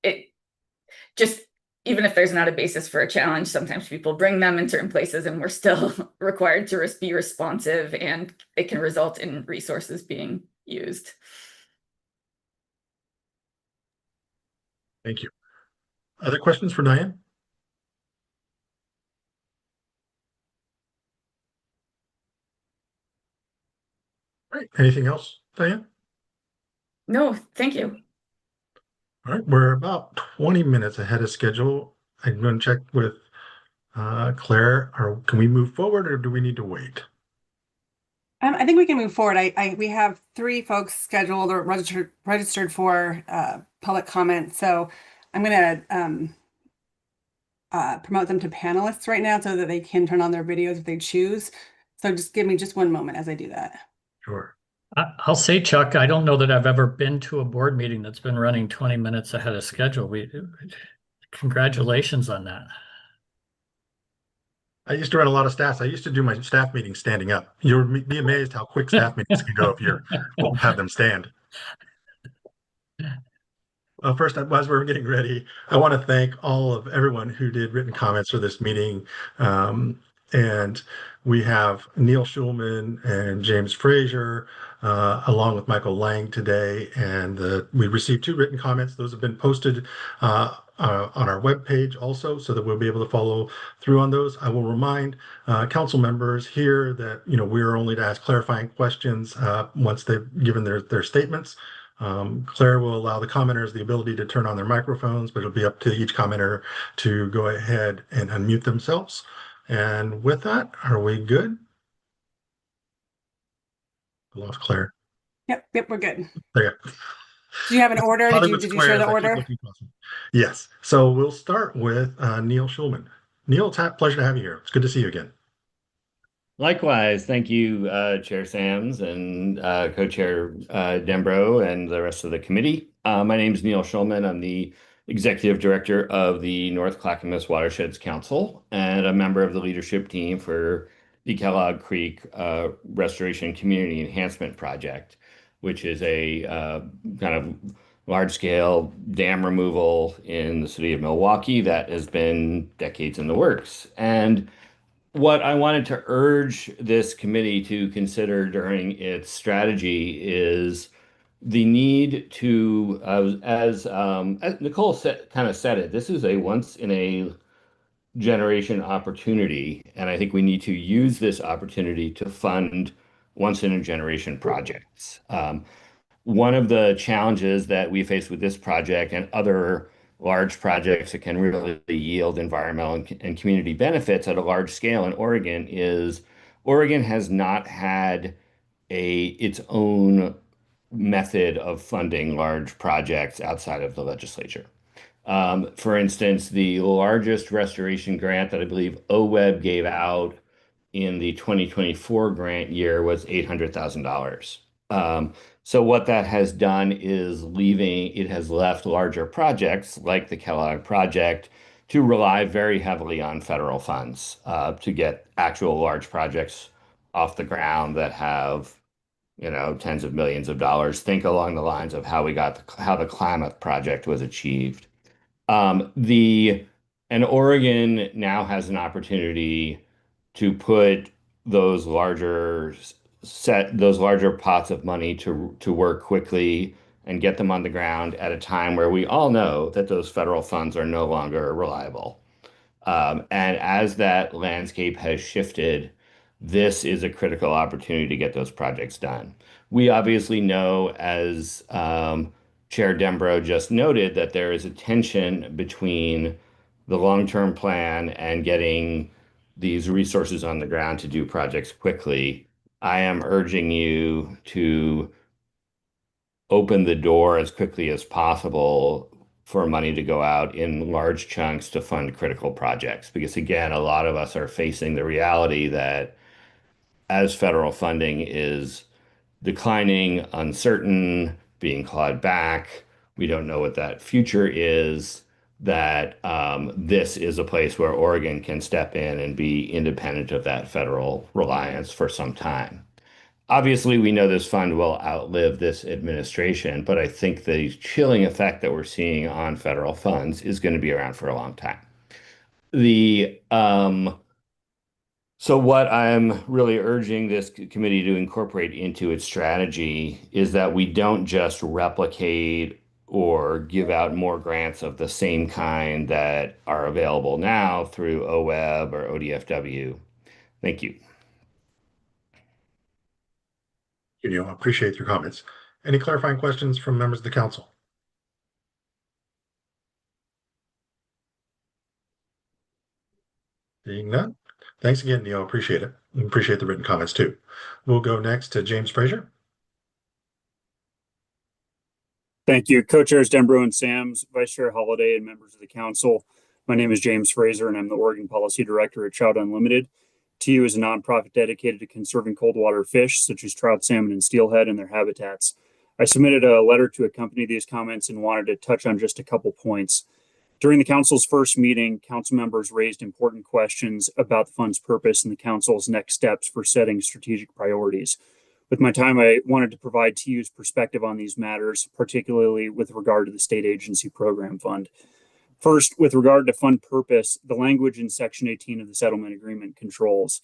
it just, even if there's not a basis for a challenge, sometimes people bring them in certain places and we're still required to be responsive, and it can result in resources being used. Thank you. Other questions for Diane? All right. Anything else, Diane? No, thank you. All right, we're about 20 minutes ahead of schedule. I'm going to check with Claire. Can we move forward or do we need to wait? I think we can move forward. We have 3 folks scheduled or registered for public comment. So I'm going to promote them to panelists right now so that they can turn on their videos if they choose. So just give me just one moment as I do that. Sure. I'll say, Chuck, I don't know that I've ever been to a board meeting that's been running 20 minutes ahead of schedule. Congratulations on that. I used to run a lot of staffs. I used to do my staff meetings standing up. You'll be amazed how quick staff meetings can go if you won't have them stand. First, as we're getting ready, I want to thank all of everyone who did written comments for this meeting. And we have Neil Schulman and James Frazier, along with Michael Lang today. And we received 2 written comments. Those have been posted on our webpage also, so that we'll be able to follow through on those. I will remind council members here that we're only to ask clarifying questions once they've given their statements. Claire will allow the commenters the ability to turn on their microphones, but it'll be up to each commenter to go ahead and unmute themselves. And with that, are we good? I lost Claire. Yep, we're good. There you go. Do you have an order? Did you share the order? Yes. So we'll start with Neil Schulman. Neil, it's a pleasure to have you here. It's good to see you again. Likewise, thank you, Chair Sams and Co-Chair Dembro and the rest of the committee. My name is Neil Schulman. I'm the Executive Director of the North Clackamas Watersheds Council and a member of the leadership team for the Kellogg Creek Restoration Community Enhancement Project, which is a kind of large-scale dam removal in the city of Milwaukee that has been decades in the works. And what I wanted to urge this committee to consider during its strategy is the need to, as Nicole kind of said it, this is a once in a generation opportunity, and I think we need to use this opportunity to fund once in a generation projects. One of the challenges that we face with this project and other large projects that can really yield environmental and community benefits at a large scale in Oregon is Oregon has not had its own method of funding large projects outside of the legislature. For instance, the largest restoration grant that I believe OWEB gave out in the 2024 grant year was $800,000. So what that has done is it has left larger projects like the Kellogg project to rely very heavily on federal funds to get actual large projects off the ground that have, tens of millions of dollars. Think along the lines of how the Klamath project was achieved. And Oregon now has an opportunity to put those larger pots of money to work quickly and get them on the ground at a time where we all know that those federal funds are no longer reliable. And as that landscape has shifted, this is a critical opportunity to get those projects done. We obviously know, as Chair Dembro just noted, that there is a tension between the long-term plan and getting these resources on the ground to do projects quickly. I am urging you to open the door as quickly as possible for money to go out in large chunks to fund critical projects. Because again, a lot of us are facing the reality that as federal funding is declining, uncertain, being clawed back, we don't know what that future is, that this is a place where Oregon can step in and be independent of that federal reliance for some time. Obviously, we know this fund will outlive this administration, but I think the chilling effect that we're seeing on federal funds is going to be around for a long time. So what I'm really urging this committee to incorporate into its strategy is that we don't just replicate or give out more grants of the same kind that are available now through OWEB or ODFW. Thank you. I appreciate your comments. Any clarifying questions from members of the council? Seeing none. Thanks again, Neil. Appreciate it. Appreciate the written comments too. We'll go next to James Frazier. Thank you. Co-chairs Dembro and Sams, Vice Chair Holliday, and members of the council. My name is James Fraser, and I'm the Oregon Policy Director at Trout Unlimited. TU is a nonprofit dedicated to conserving cold water fish, such as trout, salmon, and steelhead, and their habitats. I submitted a letter to accompany these comments and wanted to touch on just a couple points. During the council's first meeting, council members raised important questions about the fund's purpose and the council's next steps for setting strategic priorities. With my time, I wanted to provide TU's perspective on these matters, particularly with regard to the state agency program fund. First, with regard to fund purpose, the language in Section 18 of the settlement agreement controls.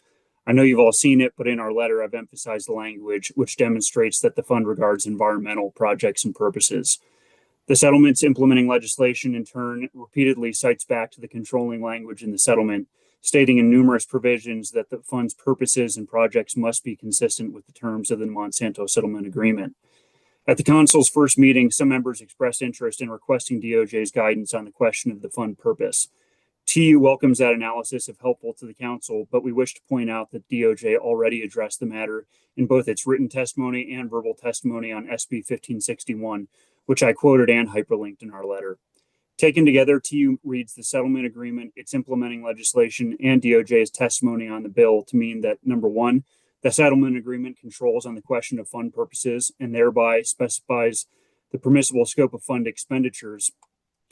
I know you've all seen it, but in our letter, I've emphasized the language which demonstrates that the fund regards environmental projects and purposes. The settlement's implementing legislation, in turn, repeatedly cites back to the controlling language in the settlement, stating in numerous provisions that the fund's purposes and projects must be consistent with the terms of the Monsanto settlement agreement. At the council's first meeting, some members expressed interest in requesting DOJ's guidance on the question of the fund purpose. TU welcomes that analysis if helpful to the council, but we wish to point out that DOJ already addressed the matter in both its written testimony and verbal testimony on SB 1561, which I quoted and hyperlinked in our letter. Taken together, TU reads the settlement agreement, its implementing legislation, and DOJ's testimony on the bill to mean that, number one, the settlement agreement controls on the question of fund purposes and thereby specifies the permissible scope of fund expenditures.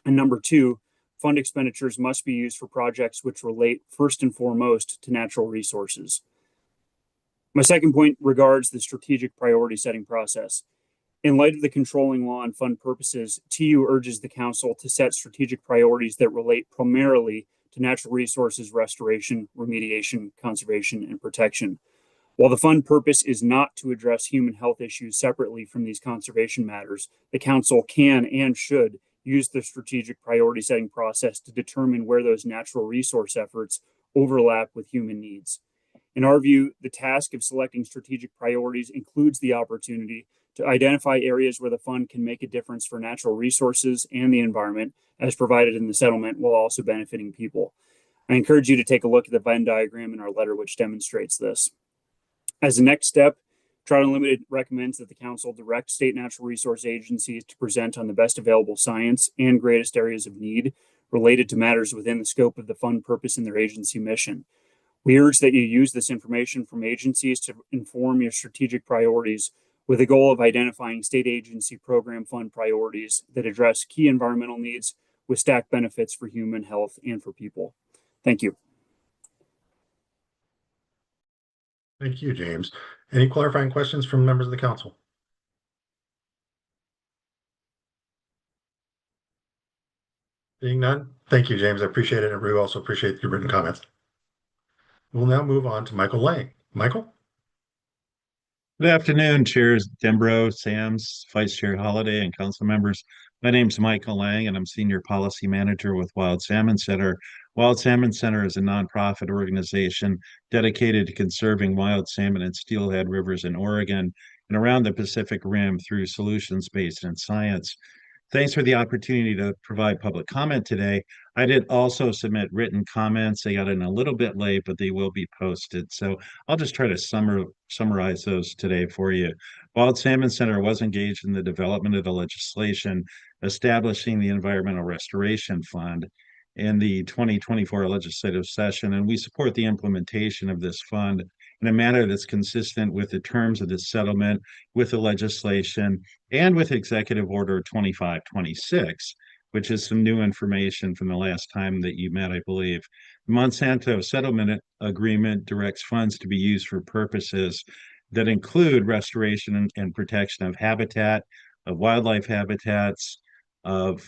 And number two, fund expenditures must be used for projects which relate first and foremost to natural resources. My second point regards the strategic priority setting process. In light of the controlling law on fund purposes, TU urges the council to set strategic priorities that relate primarily to natural resources restoration, remediation, conservation, and protection. While the fund purpose is not to address human health issues separately from these conservation matters, the council can and should use the strategic priority setting process to determine where those natural resource efforts overlap with human needs. In our view, the task of selecting strategic priorities includes the opportunity to identify areas where the fund can make a difference for natural resources and the environment as provided in the settlement while also benefiting people. I encourage you to take a look at the Venn diagram in our letter which demonstrates this. As a next step, Trout Unlimited recommends that the council direct state natural resource agencies to present on the best available science and greatest areas of need related to matters within the scope of the fund purpose and their agency mission. We urge that you use this information from agencies to inform your strategic priorities with the goal of identifying state agency program fund priorities that address key environmental needs with stacked benefits for human health and for people. Thank you. Thank you, James. Any clarifying questions from members of the council? Seeing none, thank you, James. I appreciate it, and we also appreciate your written comments. We'll now move on to Michael Lang. Michael? Good afternoon, Chairs Dembro, Sams, Vice Chair Holliday, and council members. My name is Michael Lang, and I'm Senior Policy Manager with Wild Salmon Center. Wild Salmon Center is a nonprofit organization dedicated to conserving wild salmon and steelhead rivers in Oregon and around the Pacific Rim through solutions-based in science. Thanks for the opportunity to provide public comment today. I did also submit written comments. They got in a little bit late, but they will be posted. So I'll just try to summarize those today for you. Wild Salmon Center was engaged in the development of the legislation establishing the Environmental Restoration Fund in the 2024 legislative session, and we support the implementation of this fund in a manner that's consistent with the terms of the settlement, with the legislation, and with Executive Order 2526, which is some new information from the last time that you met, I believe. The Monsanto settlement agreement directs funds to be used for purposes that include restoration and protection of habitat, of wildlife habitats, of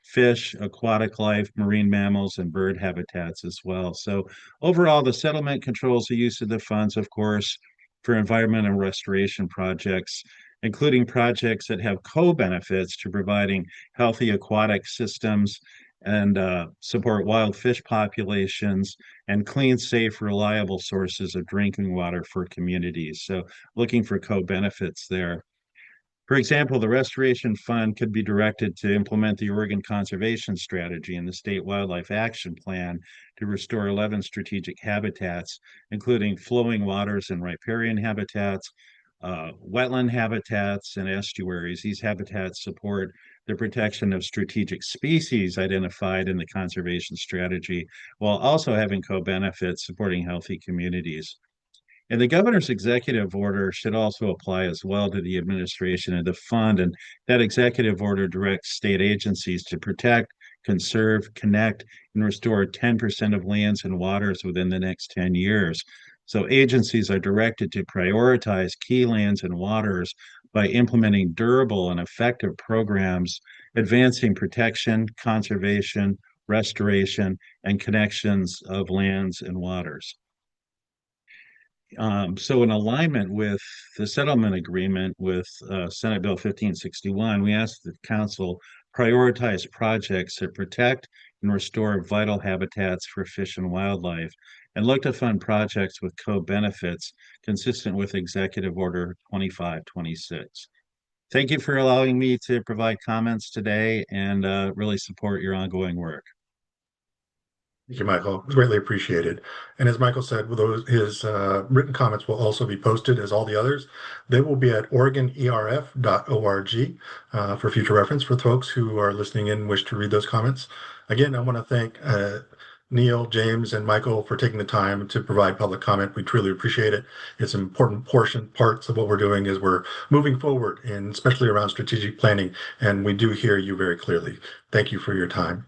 fish, aquatic life, marine mammals, and bird habitats as well. So overall, the settlement controls the use of the funds, of course, for environmental restoration projects, including projects that have co-benefits to providing healthy aquatic systems and support wild fish populations and clean, safe, reliable sources of drinking water for communities. So looking for co-benefits there. For example, the Restoration Fund could be directed to implement the Oregon Conservation Strategy and the State Wildlife Action Plan to restore 11 strategic habitats, including flowing waters and riparian habitats, wetland habitats, and estuaries. These habitats support the protection of strategic species identified in the conservation strategy, while also having co-benefits supporting healthy communities. And the governor's executive order should also apply as well to the administration of the fund. And that executive order directs state agencies to protect, conserve, connect, and restore 10% of lands and waters within the next 10 years. So agencies are directed to prioritize key lands and waters by implementing durable and effective programs, advancing protection, conservation, restoration, and connections of lands and waters. So in alignment with the settlement agreement with Senate Bill 1561, we asked the council prioritize projects that protect and restore vital habitats for fish and wildlife, and look to fund projects with co-benefits consistent with Executive Order 2526. Thank you for allowing me to provide comments today and really support your ongoing work. Thank you, Michael. Greatly appreciated. And as Michael said, his written comments will also be posted as all the others. They will be at oregonerf.org for future reference for folks who are listening in and wish to read those comments. Again, I want to thank Neil, James, and Michael for taking the time to provide public comment. We truly appreciate it. It's an important parts of what we're doing as we're moving forward, and especially around strategic planning. And we do hear you very clearly. Thank you for your time.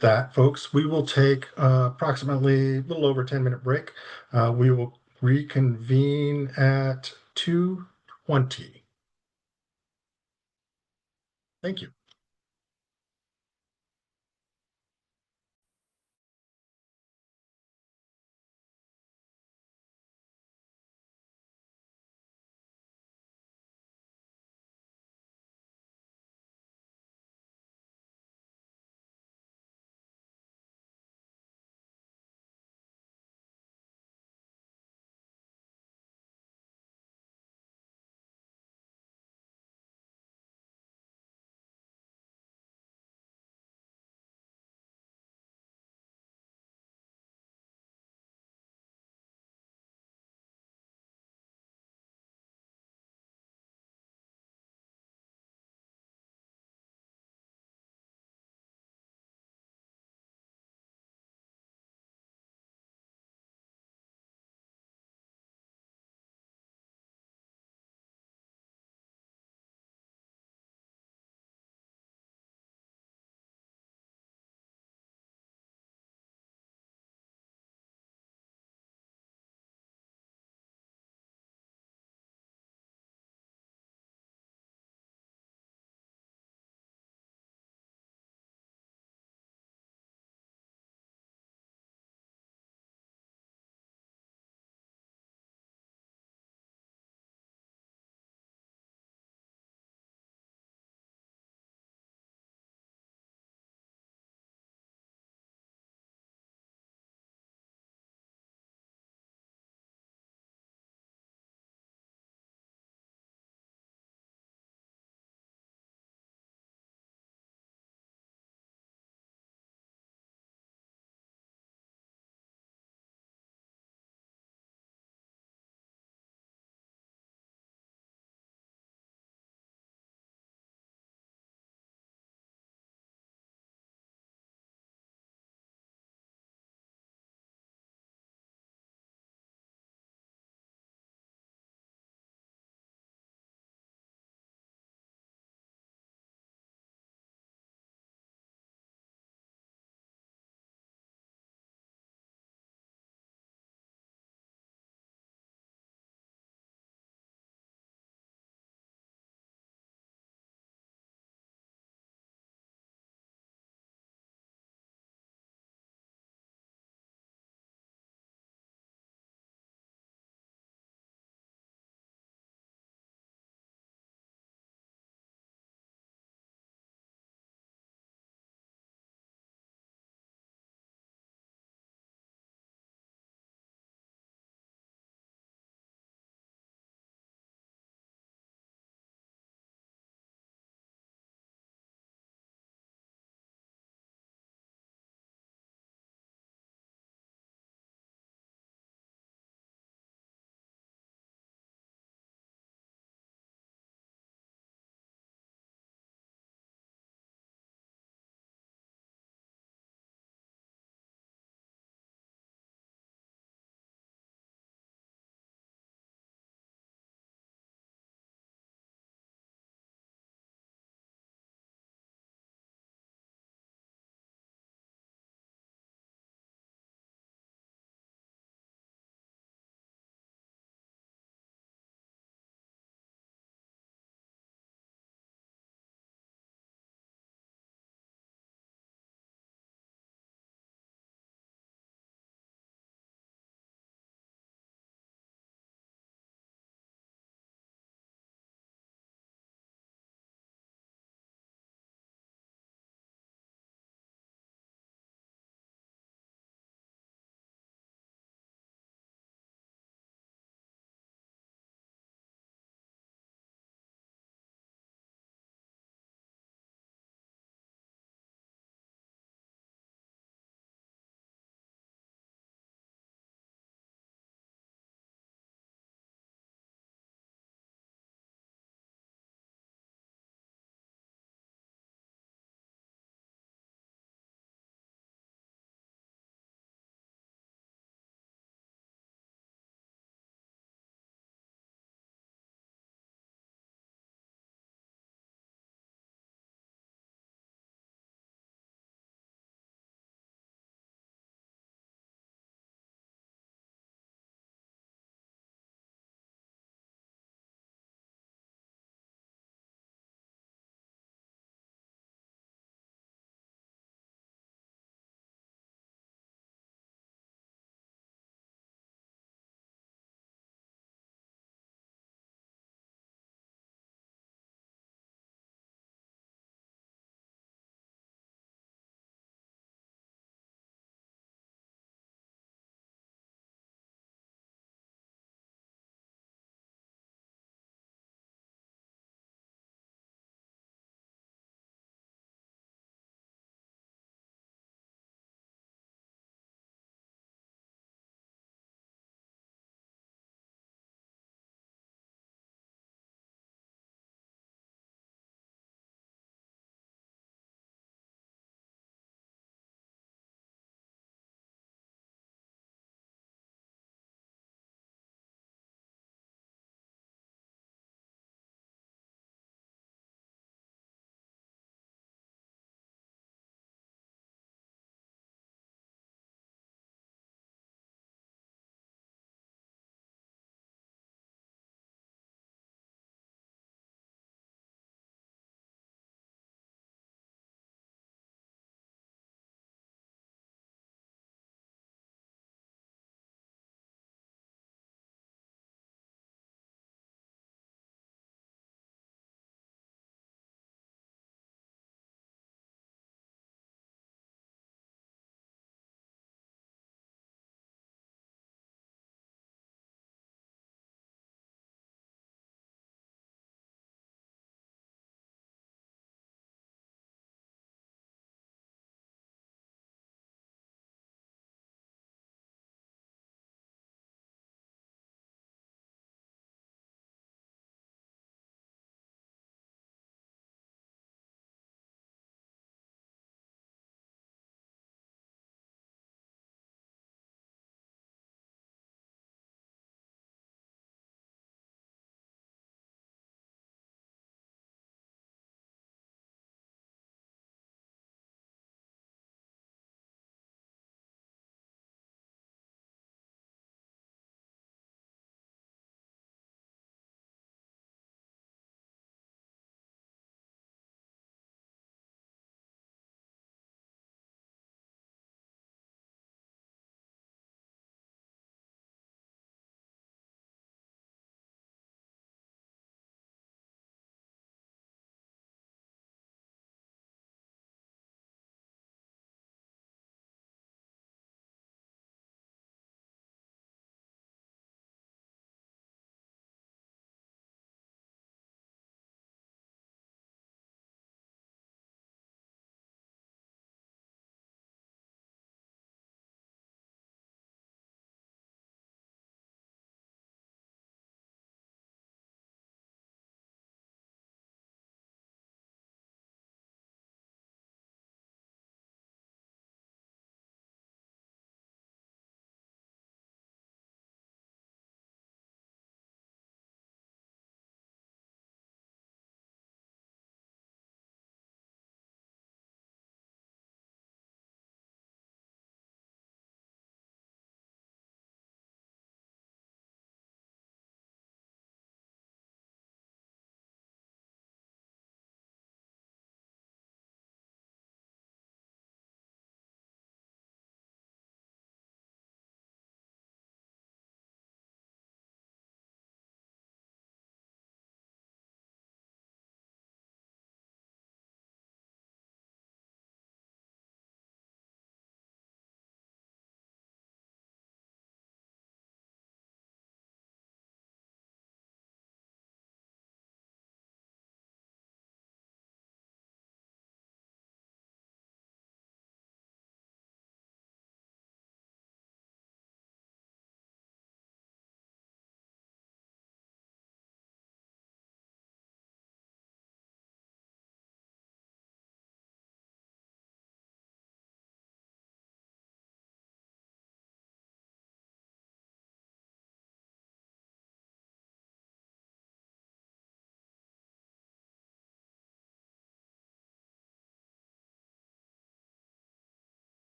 That, folks, we will take approximately a little over 10-minute break. We will reconvene at 2:20. Thank you.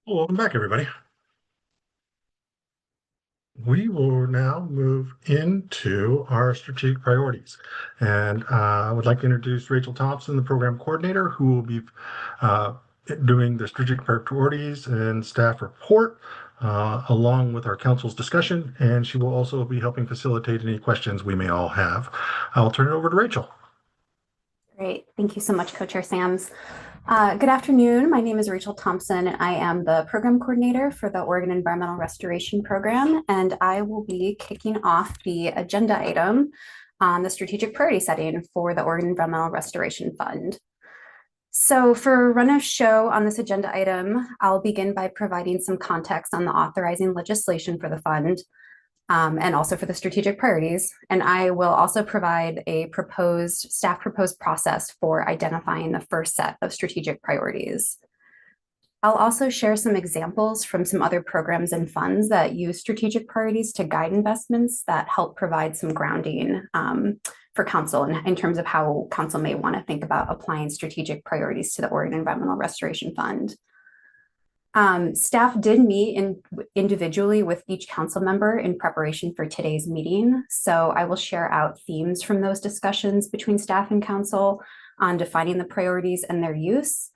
Welcome back, everybody. We will now move into our strategic priorities. And I would like to introduce Rachel Thompson, the program coordinator, who will be doing the strategic priorities and staff report, along with our council's discussion. And she will also be helping facilitate any questions we may all have. I'll turn it over to Rachel. Great. Thank you so much, Co-Chair Sams. Good afternoon. My name is Rachel Thompson, and I am the program coordinator for the Oregon Environmental Restoration Program, and I will be kicking off the agenda item on the strategic priority setting for the Oregon Environmental Restoration Fund. So for run of show on this agenda item, I'll begin by providing some context on the authorizing legislation for the fund, and also for the strategic priorities. And I will also provide a staff proposed process for identifying the first set of strategic priorities. I'll also share some examples from some other programs and funds that use strategic priorities to guide investments that help provide some grounding for Council in terms of how Council may want to think about applying strategic priorities to the Oregon Environmental Restoration Fund. Staff did meet individually with each council member in preparation for today's meeting. So I will share out themes from those discussions between staff and council on defining the priorities and their use,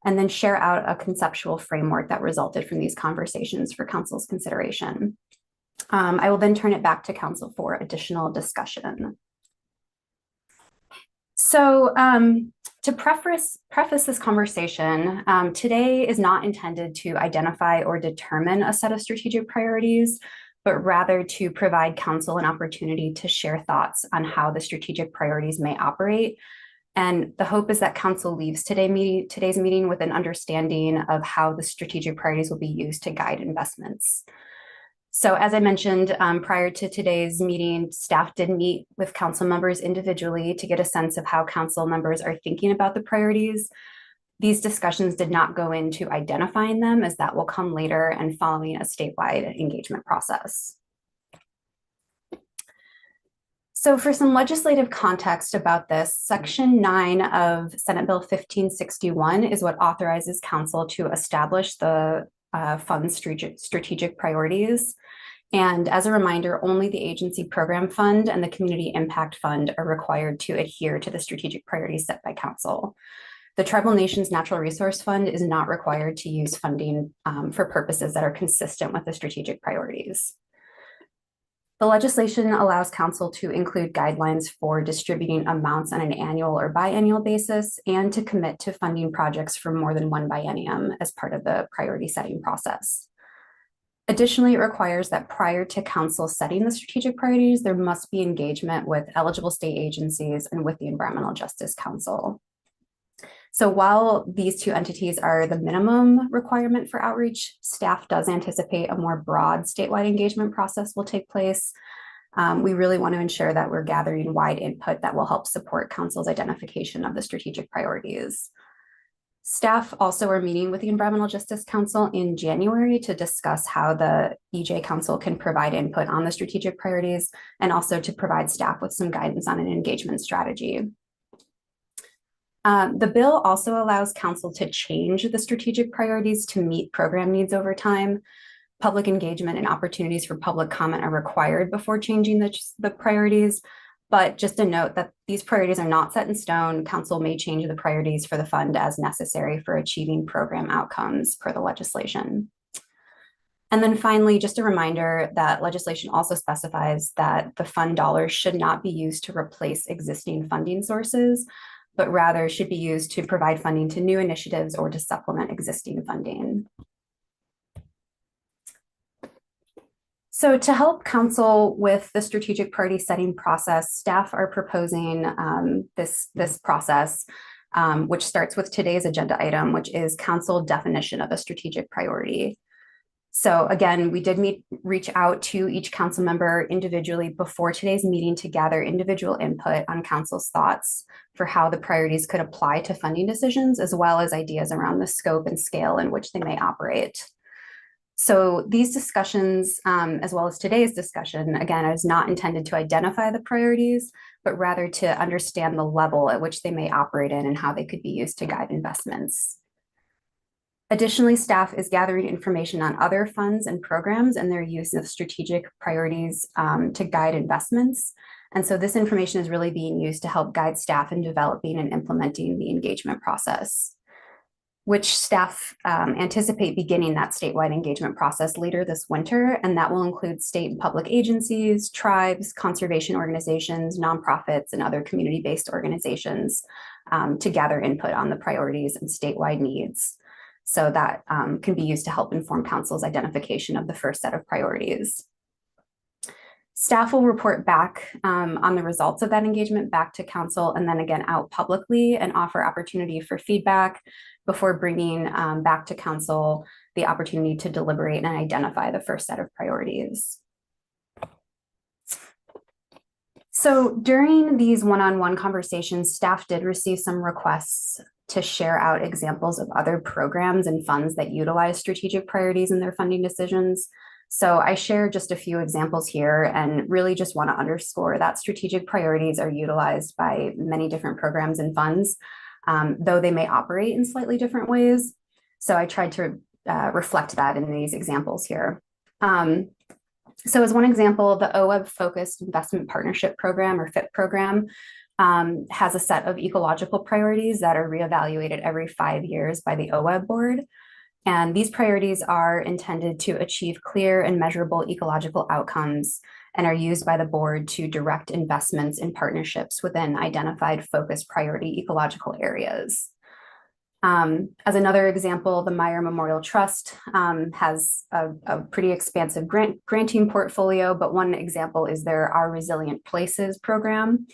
and then share out a conceptual framework that resulted from these conversations for council's consideration. I will then turn it back to council for additional discussion. So to preface this conversation, today is not intended to identify or determine a set of strategic priorities, but rather to provide council an opportunity to share thoughts on how the strategic priorities may operate. And the hope is that council leaves today's meeting with an understanding of how the strategic priorities will be used to guide investments. So as I mentioned, prior to today's meeting, staff did meet with council members individually to get a sense of how council members are thinking about the priorities. These discussions did not go into identifying them, as that will come later and following a statewide engagement process. So for some legislative context about this, Section 9 of Senate Bill 1561 is what authorizes council to establish the fund's strategic priorities. And as a reminder, only the agency program fund and the community impact fund are required to adhere to the strategic priorities set by council. The Tribal Nations Natural Resource Fund is not required to use funding for purposes that are consistent with the strategic priorities. The legislation allows council to include guidelines for distributing amounts on an annual or biennial basis and to commit to funding projects for more than one biennium as part of the priority setting process. Additionally, it requires that prior to council setting the strategic priorities, there must be engagement with eligible state agencies and with the Environmental Justice Council. So while these two entities are the minimum requirement for outreach, staff does anticipate a more broad statewide engagement process will take place. We really want to ensure that we're gathering wide input that will help support council's identification of the strategic priorities. Staff also are meeting with the Environmental Justice Council in January to discuss how the EJ Council can provide input on the strategic priorities and also to provide staff with some guidance on an engagement strategy. The bill also allows council to change the strategic priorities to meet program needs over time. Public engagement and opportunities for public comment are required before changing the priorities. But just a note that these priorities are not set in stone. Council may change the priorities for the fund as necessary for achieving program outcomes per the legislation. And then finally, just a reminder that legislation also specifies that the fund dollars should not be used to replace existing funding sources, but rather should be used to provide funding to new initiatives or to supplement existing funding. So to help council with the strategic priority setting process, staff are proposing this process, which starts with today's agenda item, which is council definition of a strategic priority. So again, we did reach out to each council member individually before today's meeting to gather individual input on council's thoughts for how the priorities could apply to funding decisions, as well as ideas around the scope and scale in which they may operate. So these discussions, as well as today's discussion, again, is not intended to identify the priorities, but rather to understand the level at which they may operate in and how they could be used to guide investments. Additionally, staff is gathering information on other funds and programs and their use of strategic priorities to guide investments. And so this information is really being used to help guide staff in developing and implementing the engagement process, which staff anticipate beginning that statewide engagement process later this winter. And that will include state and public agencies, tribes, conservation organizations, nonprofits, and other community-based organizations to gather input on the priorities and statewide needs. So that can be used to help inform Council's identification of the first set of priorities. Staff will report back on the results of that engagement back to Council, and then again out publicly and offer opportunity for feedback before bringing back to Council the opportunity to deliberate and identify the first set of priorities. So during these one-on-one conversations, staff did receive some requests to share out examples of other programs and funds that utilize strategic priorities in their funding decisions. So I share just a few examples here and really just want to underscore that strategic priorities are utilized by many different programs and funds, though they may operate in slightly different ways. So I tried to reflect that in these examples here. So as one example, the OWEB Focused Investment Partnership Program, or FIP program, has a set of ecological priorities that are reevaluated every 5 years by the OWEB board. And these priorities are intended to achieve clear and measurable ecological outcomes and are used by the board to direct investments in partnerships within identified focused priority ecological areas. As another example, the Meyer Memorial Trust has a pretty expansive granting portfolio, but one example is their Our Resilient Places program.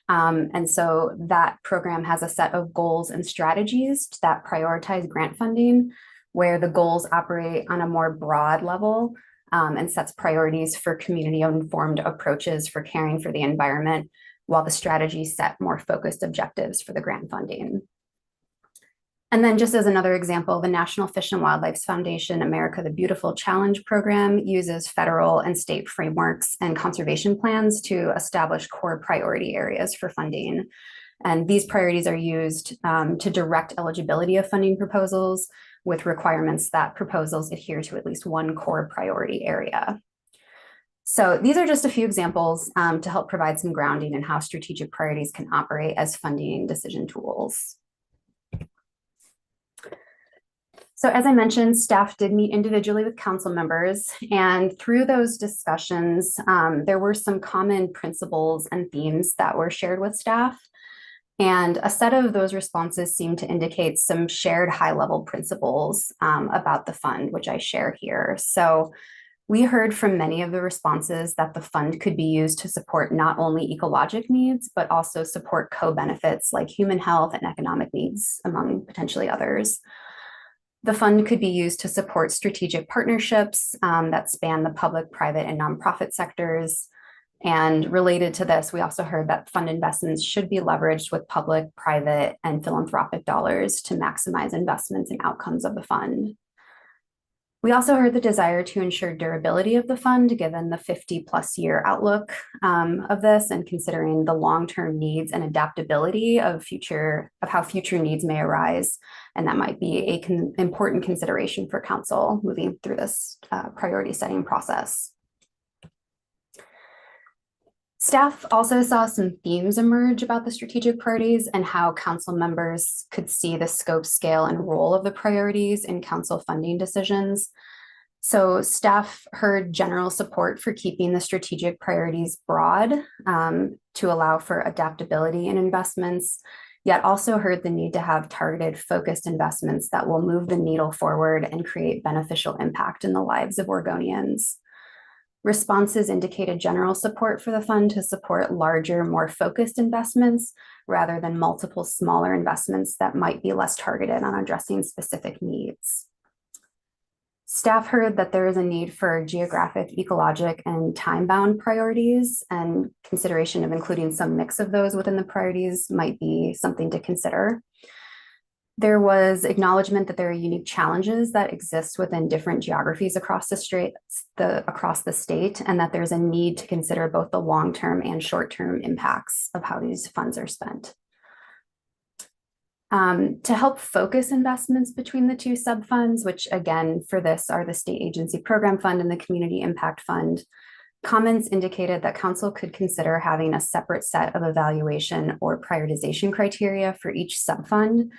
And so that program has a set of goals and strategies that prioritize grant funding, where the goals operate on a more broad level and sets priorities for community-informed approaches for caring for the environment, while the strategies set more focused objectives for the grant funding. And then just as another example, the National Fish and Wildlife Foundation America the Beautiful Challenge program uses federal and state frameworks and conservation plans to establish core priority areas for funding. And these priorities are used to direct eligibility of funding proposals with requirements that proposals adhere to at least one core priority area. So these are just a few examples to help provide some grounding in how strategic priorities can operate as funding decision tools. So as I mentioned, staff did meet individually with council members, and through those discussions, there were some common principles and themes that were shared with staff. And a set of those responses seemed to indicate some shared high-level principles about the fund, which I share here. So we heard from many of the responses that the fund could be used to support not only ecologic needs, but also support co-benefits like human health and economic needs, among potentially others. The fund could be used to support strategic partnerships that span the public, private, and nonprofit sectors. And related to this, we also heard that fund investments should be leveraged with public, private, and philanthropic dollars to maximize investments and outcomes of the fund. We also heard the desire to ensure durability of the fund, given the 50+ year outlook of this, and considering the long-term needs and adaptability of how future needs may arise. And that might be an important consideration for council moving through this priority setting process. Staff also saw some themes emerge about the strategic priorities and how council members could see the scope, scale, and role of the priorities in council funding decisions. So staff heard general support for keeping the strategic priorities broad to allow for adaptability in investments, yet also heard the need to have targeted, focused investments that will move the needle forward and create beneficial impact in the lives of Oregonians. Responses indicated general support for the fund to support larger, more focused investments rather than multiple smaller investments that might be less targeted on addressing specific needs. Staff heard that there is a need for geographic, ecologic, and time-bound priorities, and consideration of including some mix of those within the priorities might be something to consider. There was acknowledgement that there are unique challenges that exist within different geographies across the state, and that there's a need to consider both the long-term and short-term impacts of how these funds are spent. To help focus investments between the two subfunds, which again, for this are the State Agency Program Fund and the Community Impact Fund, comments indicated that Council could consider having a separate set of evaluation or prioritization criteria for each subfund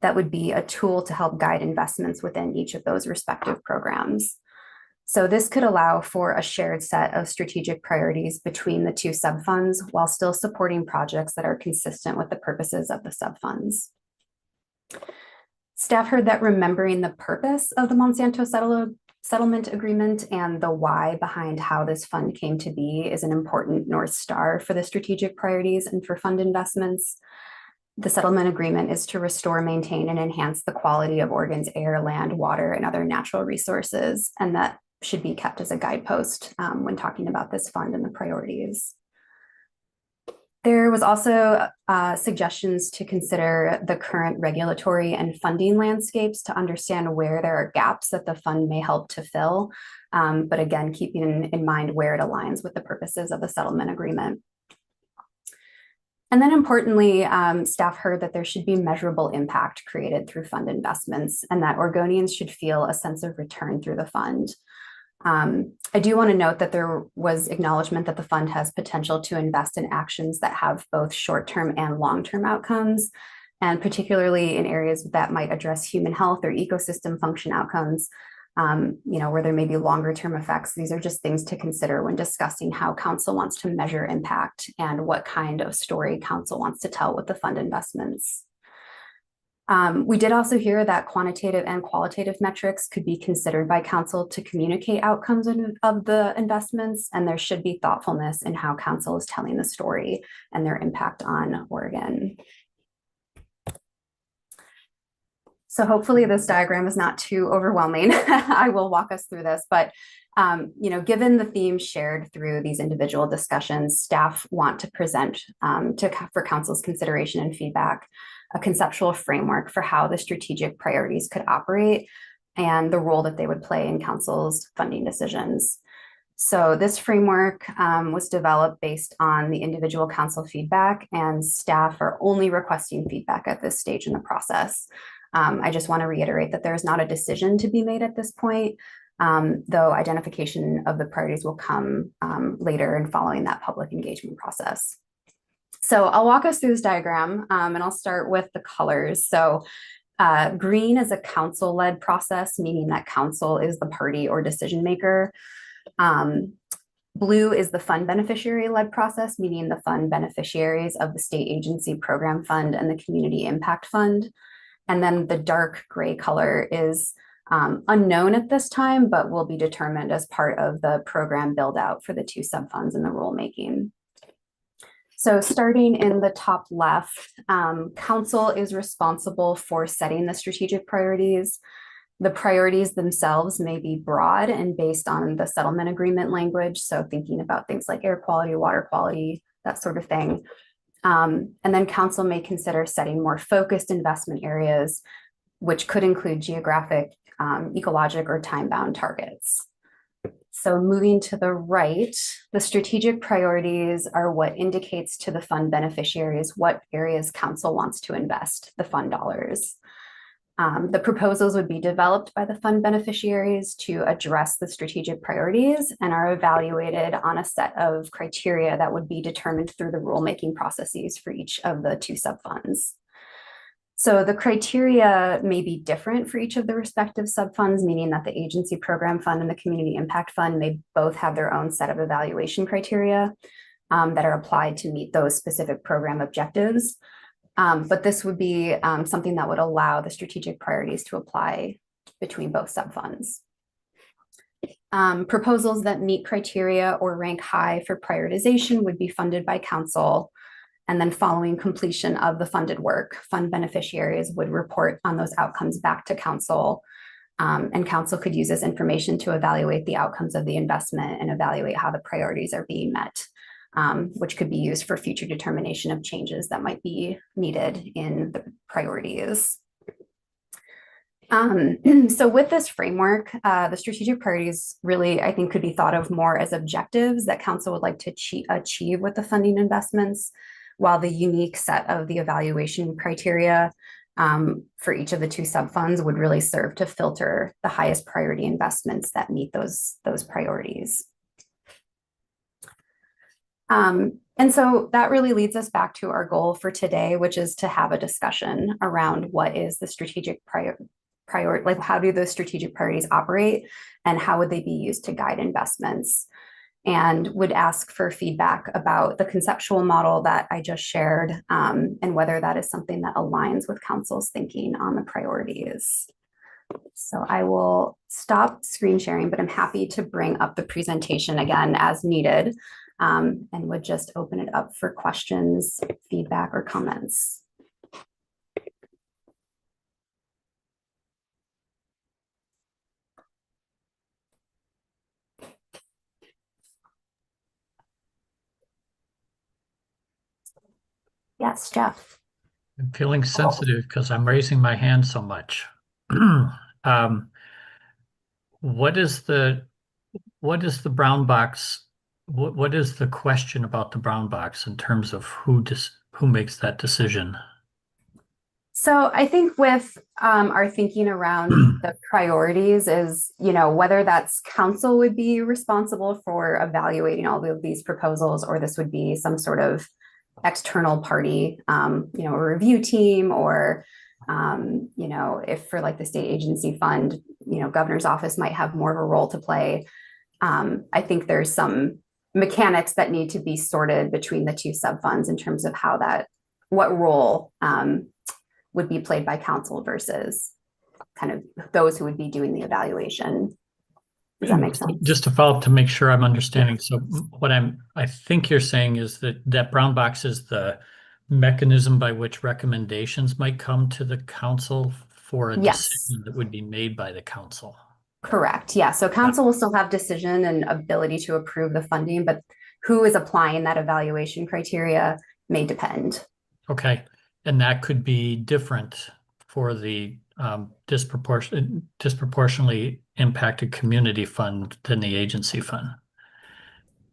that would be a tool to help guide investments within each of those respective programs. So this could allow for a shared set of strategic priorities between the two subfunds while still supporting projects that are consistent with the purposes of the subfunds. Staff heard that remembering the purpose of the Monsanto settlement agreement and the why behind how this fund came to be is an important North Star for the strategic priorities and for fund investments. The settlement agreement is to restore, maintain, and enhance the quality of Oregon's air, land, water, and other natural resources, and that should be kept as a guidepost when talking about this fund and the priorities. There was also suggestions to consider the current regulatory and funding landscapes to understand where there are gaps that the fund may help to fill, but again, keeping in mind where it aligns with the purposes of the settlement agreement. And then importantly, staff heard that there should be measurable impact created through fund investments and that Oregonians should feel a sense of return through the fund. I do want to note that there was acknowledgement that the fund has potential to invest in actions that have both short-term and long-term outcomes, and particularly in areas that might address human health or ecosystem function outcomes, where there may be longer-term effects. These are just things to consider when discussing how Council wants to measure impact and what kind of story Council wants to tell with the fund investments. We did also hear that quantitative and qualitative metrics could be considered by Council to communicate outcomes of the investments, and there should be thoughtfulness in how Council is telling the story and their impact on Oregon. So hopefully this diagram is not too overwhelming. I will walk us through this, but given the themes shared through these individual discussions, staff want to present for Council's consideration and feedback a conceptual framework for how the strategic priorities could operate and the role that they would play in Council's funding decisions. So this framework was developed based on the individual Council feedback, and staff are only requesting feedback at this stage in the process. I just want to reiterate that there is not a decision to be made at this point, though identification of the priorities will come later and following that public engagement process. So I'll walk us through this diagram and I'll start with the colors. So green is a Council-led process, meaning that Council is the party or decision maker. Blue is the fund beneficiary-led process, meaning the fund beneficiaries of the State Agency Program Fund and the Community Impact Fund. And then the dark gray color is unknown at this time, but will be determined as part of the program build out for the two subfunds in the rulemaking. So starting in the top left, Council is responsible for setting the strategic priorities. The priorities themselves may be broad and based on the settlement agreement language. So thinking about things like air quality, water quality, that sort of thing. And then Council may consider setting more focused investment areas, which could include geographic, ecologic, or time-bound targets. So moving to the right, the strategic priorities are what indicates to the fund beneficiaries what areas Council wants to invest the fund dollars. The proposals would be developed by the fund beneficiaries to address the strategic priorities and are evaluated on a set of criteria that would be determined through the rulemaking processes for each of the two subfunds. So the criteria may be different for each of the respective subfunds, meaning that the Agency Program Fund and the Community Impact Fund may both have their own set of evaluation criteria that are applied to meet those specific program objectives. But this would be something that would allow the strategic priorities to apply between both subfunds. Proposals that meet criteria or rank high for prioritization would be funded by Council. And then following completion of the funded work, fund beneficiaries would report on those outcomes back to Council. And Council could use this information to evaluate the outcomes of the investment and evaluate how the priorities are being met, which could be used for future determination of changes that might be needed in the priorities. So with this framework, the strategic priorities really, I think, could be thought of more as objectives that Council would like to achieve with the funding investments, while the unique set of the evaluation criteria for each of the two subfunds would really serve to filter the highest priority investments that meet those priorities. And so that really leads us back to our goal for today, which is to have a discussion around what is the strategic priority, like how do those strategic priorities operate and how would they be used to guide investments, and would ask for feedback about the conceptual model that I just shared, and whether that is something that aligns with Council's thinking on the priorities. So I will stop screen sharing, but I'm happy to bring up the presentation again as needed, and would just open it up for questions, feedback, or comments. Yes, Jeff. I'm feeling sensitive because I'm raising my hand so much. What is the brown box? What is the question about the brown box in terms of who makes that decision? So I think with our thinking around the priorities is, whether that's Council would be responsible for evaluating all of these proposals, or this would be some sort of external party, a review team, or, if for like the state agency fund, governor's office might have more of a role to play. I think there's some mechanics that need to be sorted between the two subfunds in terms of what role would be played by Council versus kind of those who would be doing the evaluation. Does that make sense? Just to follow up to make sure I'm understanding. So what I think you're saying is that brown box is the mechanism by which recommendations might come to the Council for a decision that would be made by the Council. Correct. Yeah. So Council will still have decision and ability to approve the funding, but who is applying that evaluation criteria may depend. Okay. And that could be different for the disproportionately impacted community fund than the agency fund.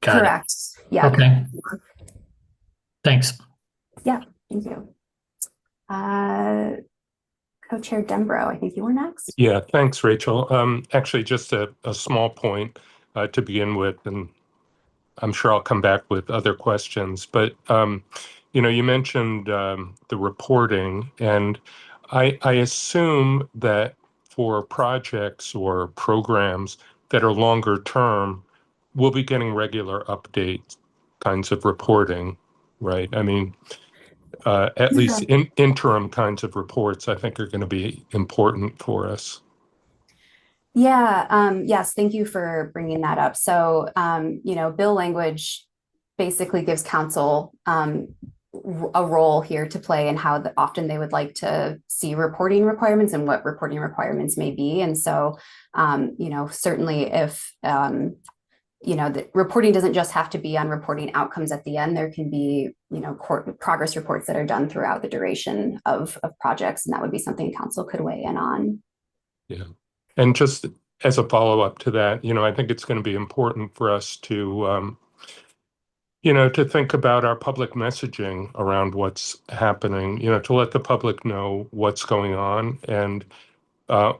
Correct. Yeah. Okay. Thanks. Yeah. Thank you. Co-Chair Dembro, I think you were next. Yeah, thanks, Rachel. Actually, just a small point to begin with, and I'm sure I'll come back with other questions. But, you mentioned the reporting, and I assume that for projects or programs that are longer term, we'll be getting regular update kinds of reporting, right? I mean, at least interim kinds of reports, I think, are going to be important for us. Yeah. Yes. Thank you for bringing that up. So, bill language basically gives Council a role here to play in how often they would like to see reporting requirements and what reporting requirements may be. And so, certainly if, the reporting doesn't just have to be on reporting outcomes at the end, there can be, progress reports that are done throughout the duration of projects. And that would be something Council could weigh in on. Yeah. And just as a follow-up to that, I think it's going to be important for us to, to think about our public messaging around what's happening, to let the public know what's going on, and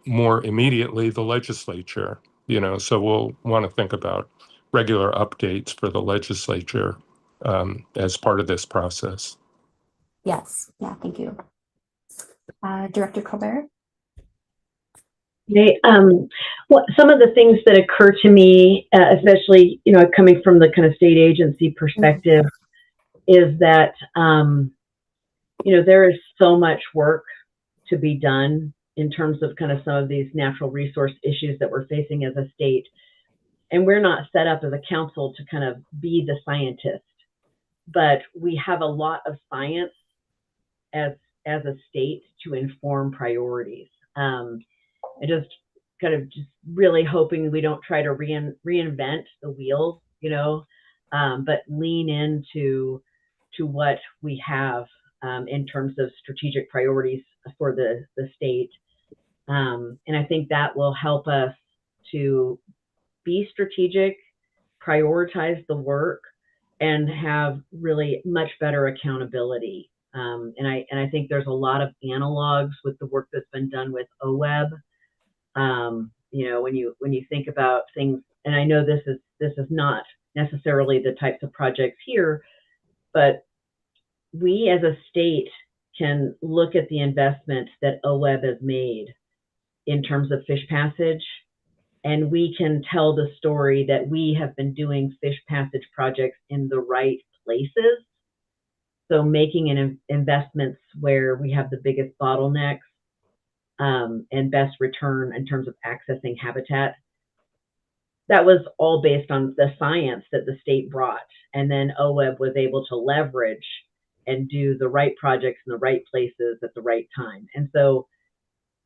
more immediately, the legislature, so we'll want to think about regular updates for the legislature as part of this process. Yes. Yeah. Thank you. Director Colbert. Okay. Some of the things that occur to me, especially, coming from the kind of state agency perspective, is that, there is so much work to be done in terms of kind of some of these natural resource issues that we're facing as a state. And we're not set up as a council to kind of be the scientist, but we have a lot of science as a state to inform priorities. I just really hoping we don't try to reinvent the wheel, but lean into what we have in terms of strategic priorities for the state. And I think that will help us to be strategic, prioritize the work, and have really much better accountability And I think there's a lot of analogs with the work that's been done with OWEB. When you think about things, and I know this is not necessarily the types of projects here, but we as a state can look at the investment that OWEB has made in terms of fish passage, and we can tell the story that we have been doing fish passage projects in the right places. So making investments where we have the biggest bottlenecks and best return in terms of accessing habitat. That was all based on the science that the state brought. And then OWEB was able to leverage and do the right projects in the right places at the right time. And so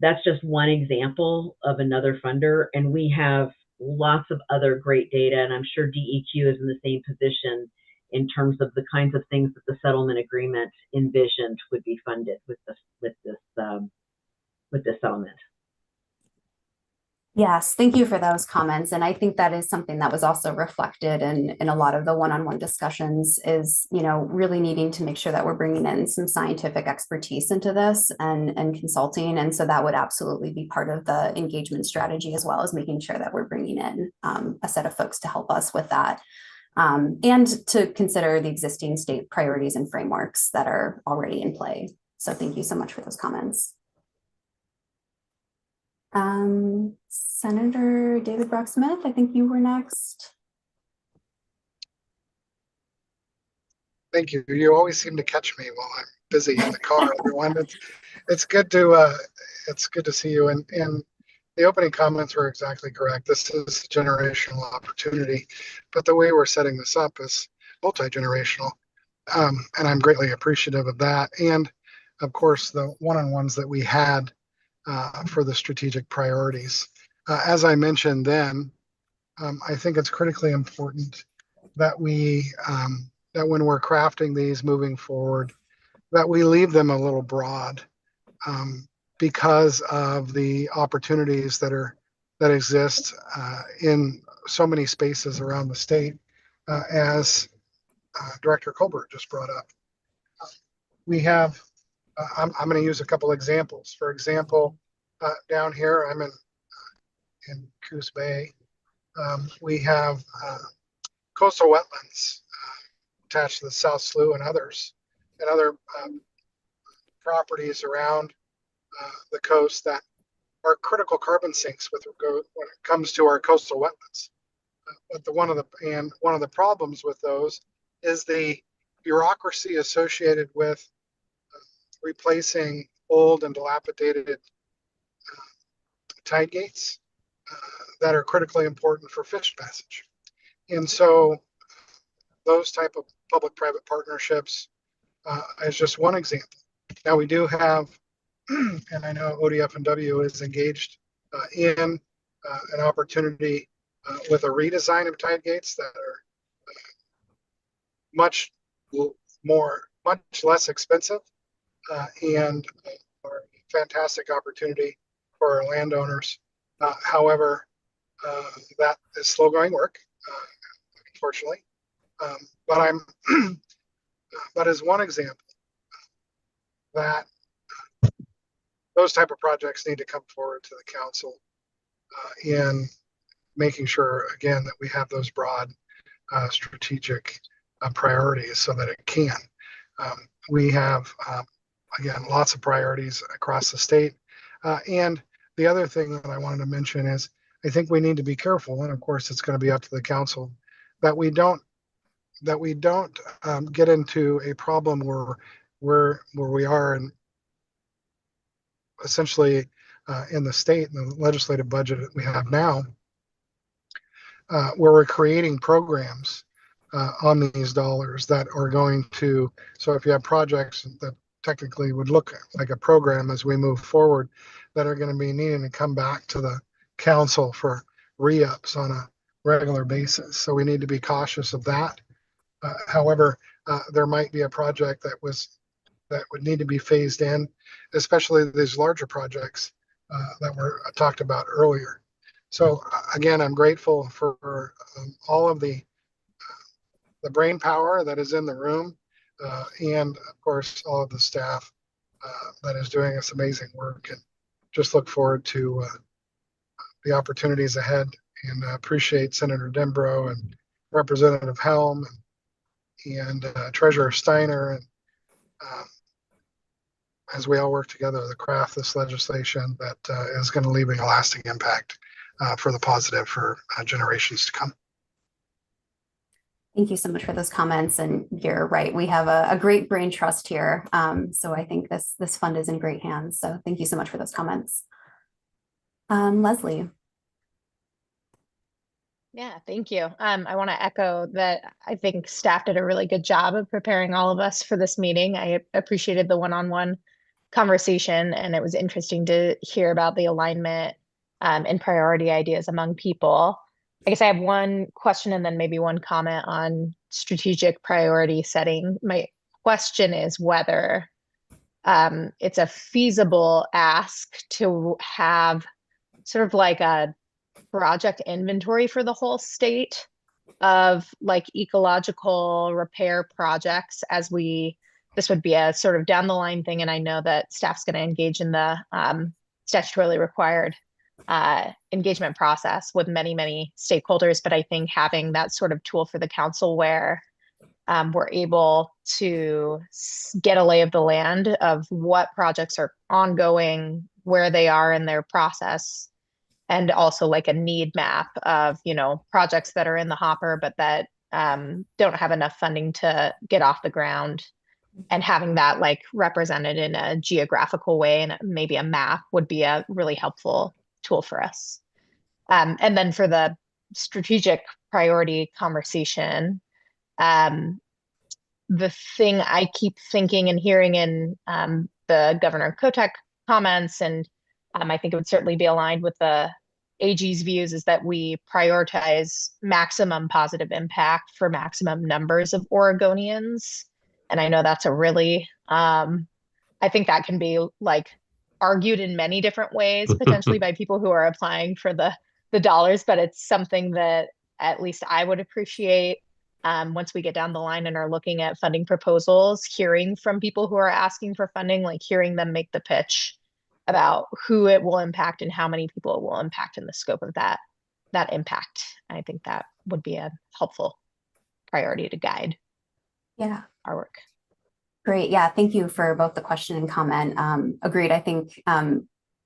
that's just one example of another funder. And we have lots of other great data. And I'm sure DEQ is in the same position in terms of the kinds of things that the settlement agreement envisioned would be funded with this settlement. Yes, thank you for those comments. And I think that is something that was also reflected in a lot of the one-on-one discussions is, really needing to make sure that we're bringing in some scientific expertise into this and consulting. And so that would absolutely be part of the engagement strategy, as well as making sure that we're bringing in a set of folks to help us with that. And to consider the existing state priorities and frameworks that are already in play. So thank you so much for those comments. Senator David Brock Smith, I think you were next. Thank you. You always seem to catch me while I'm busy in the car, everyone. It's good to see you. And the opening comments were exactly correct. This is a generational opportunity, but the way we're setting this up is multi-generational. And I'm greatly appreciative of that. And of course, the one-on-ones that we had for the strategic priorities. As I mentioned then, I think it's critically important that that when we're crafting these moving forward, that we leave them a little broad because of the opportunities that exist in so many spaces around the state, as Director Colbert just brought up. We have I'm going to use a couple examples. For example, down here, I'm in Coos Bay. We have coastal wetlands attached to the South Slough and other properties around the coast that are critical carbon sinks when it comes to our coastal wetlands. But one of the problems with those is the bureaucracy associated with replacing old and dilapidated tide gates that are critically important for fish passage. And so those type of public-private partnerships is just one example. Now we do have, and I know ODF&W is engaged in an opportunity with a redesign of tide gates that are much less expensive and a fantastic opportunity for our landowners. However, that is slow going work, unfortunately. But as one example, that those type of projects need to come forward to the council in making sure, again, that we have those broad strategic priorities so that it can. We have, again, lots of priorities across the state. And the other thing that I wanted to mention is I think we need to be careful, and of course it's going to be up to the council, that we don't get into a problem where we are in essentially in the state and the legislative budget that we have now, where we're creating programs on these dollars that are going to, so if you have projects that technically would look like a program as we move forward that are going to be needing to come back to the council for re-ups on a regular basis. So we need to be cautious of that. However, there might be a project that would need to be phased in, especially these larger projects that were talked about earlier. So again, I'm grateful for all of the brain power that is in the room and of course all of the staff that is doing this amazing work, and just look forward to the opportunities ahead, and appreciate Senator Dembro and Representative Helm and Treasurer Steiner, and as we all work together to craft this legislation that is going to leave a lasting impact for the positive for generations to come. Thank you so much for those comments. And you're right, we have a great brain trust here. So I think this fund is in great hands. So thank you so much for those comments. Leslie. Yeah, thank you. I want to echo that I think staff did a really good job of preparing all of us for this meeting. I appreciated the one-on-one conversation, and it was interesting to hear about the alignment and priority ideas among people. I guess I have one question and then maybe one comment on strategic priority setting. My question is whether it's a feasible ask to have sort of like a project inventory for the whole state of like ecological repair projects, as this would be a sort of down the line thing. And I know that staff's going to engage in the statutorily required engagement process with many stakeholders. But I think having that sort of tool for the council where we're able to get a lay of the land of what projects are ongoing, where they are in their process, and also like a need map of, projects that are in the hopper, but that don't have enough funding to get off the ground, and having that like represented in a geographical way and maybe a map would be a really helpful tool for us. And then for the strategic priority conversation, the thing I keep thinking and hearing in the Governor Kotek comments, and I think it would certainly be aligned with the AG's views, is that we prioritize maximum positive impact for maximum numbers of Oregonians. And I know that's a really, I think that can be like argued in many different ways, potentially by people who are applying for the dollars, but it's something that at least I would appreciate once we get down the line and are looking at funding proposals, hearing from people who are asking for funding, like hearing them make the pitch about who it will impact and how many people it will impact in the scope of that impact. I think that would be a helpful priority to guide our work. Great. Yeah, thank you for both the question and comment. Agreed. I think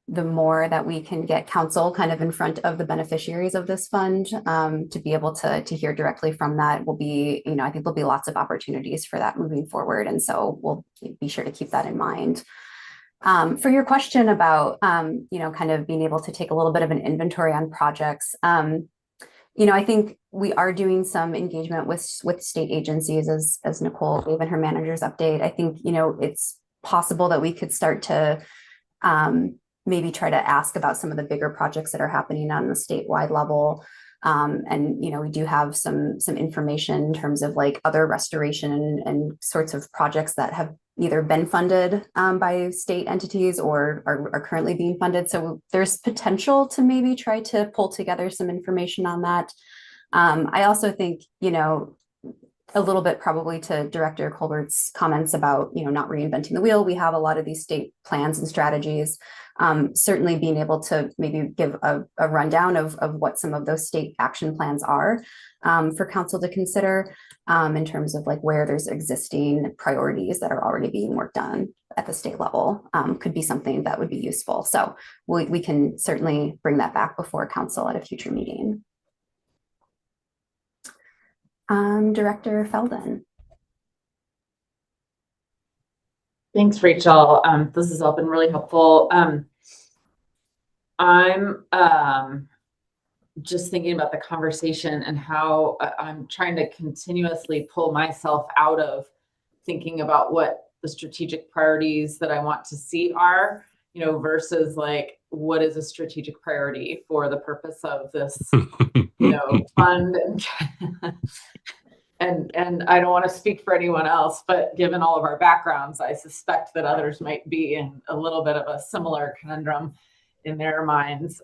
the more that we can get council kind of in front of the beneficiaries of this fund to be able to hear directly from that will be, I think there'll be lots of opportunities for that moving forward. And so we'll be sure to keep that in mind. For your question about, kind of being able to take a little bit of an inventory on projects, I think we are doing some engagement with state agencies, as Nicole gave in her manager's update. I think, it's possible that we could start to maybe try to ask about some of the bigger projects that are happening on the statewide level. And, we do have some information in terms of like other restoration and sorts of projects that have either been funded by state entities or are currently being funded. So there's potential to maybe try to pull together some information on that. I also think, a little bit probably to Director Colbert's comments about, not reinventing the wheel. We have a lot of these state plans and strategies. Certainly being able to maybe give a rundown of what some of those state action plans are for council to consider in terms of like where there's existing priorities that are already being worked on at the state level could be something that would be useful. So we can certainly bring that back before council at a future meeting. Director Feldon. Thanks, Rachel. This has all been really helpful. I'm just thinking about the conversation and how I'm trying to continuously pull myself out of thinking about what the strategic priorities that I want to see are, versus like, what is a strategic priority for the purpose of this, fund. And I don't want to speak for anyone else, but given all of our backgrounds, I suspect that others might be in a little bit of a similar conundrum in their minds.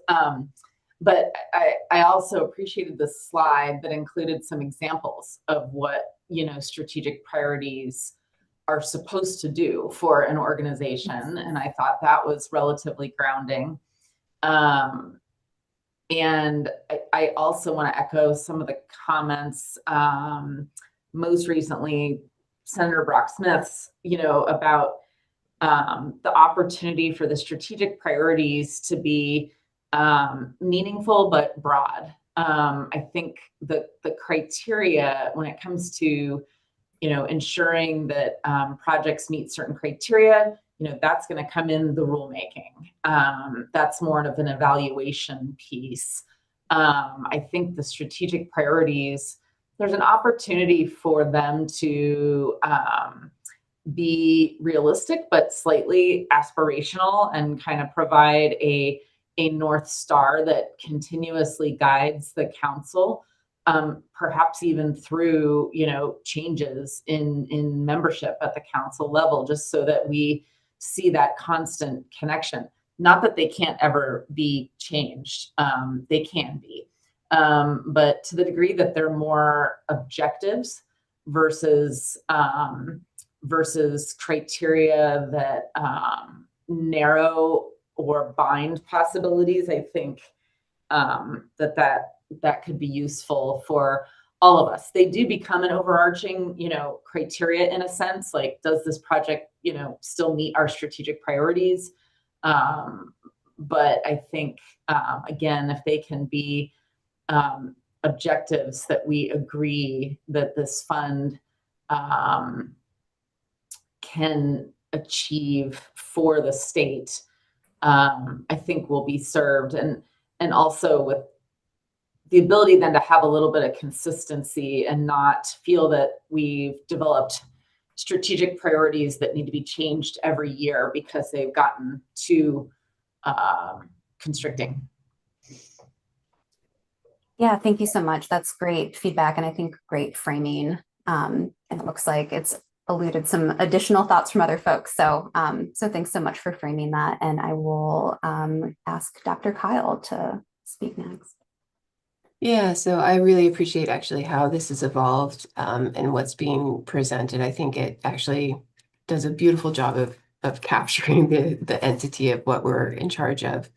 But I also appreciated this slide that included some examples of what, strategic priorities are supposed to do for an organization. And I thought that was relatively grounding. And I also want to echo some of the comments, most recently, Senator Brock Smith's, about the opportunity for the strategic priorities to be meaningful but broad. I think the criteria when it comes to ensuring that projects meet certain criteria, that's going to come in the rulemaking. That's more of an evaluation piece. I think the strategic priorities, there's an opportunity for them to be realistic, but slightly aspirational, and kind of provide a North Star that continuously guides the council. Perhaps even through, changes in membership at the council level, just so that we see that constant connection. Not that they can't ever be changed. They can be. But to the degree that they're more objectives versus criteria that narrow or bind possibilities, I think that could be useful for all of us. They do become an overarching, criteria in a sense, like, does this project, still meet our strategic priorities? But I think, again, if they can be objectives that we agree that this fund can achieve for the state, I think we'll be served. And also with the ability then to have a little bit of consistency and not feel that we've developed strategic priorities that need to be changed every year because they've gotten too constricting. Yeah, thank you so much. That's great feedback, and I think great framing. And it looks like it's eluded some additional thoughts from other folks. So, so thanks so much for framing that. And I will ask Dr. Kyle to speak next. Yeah, so I really appreciate actually how this has evolved and what's being presented. I think it actually does a beautiful job of capturing the entity of what we're in charge of.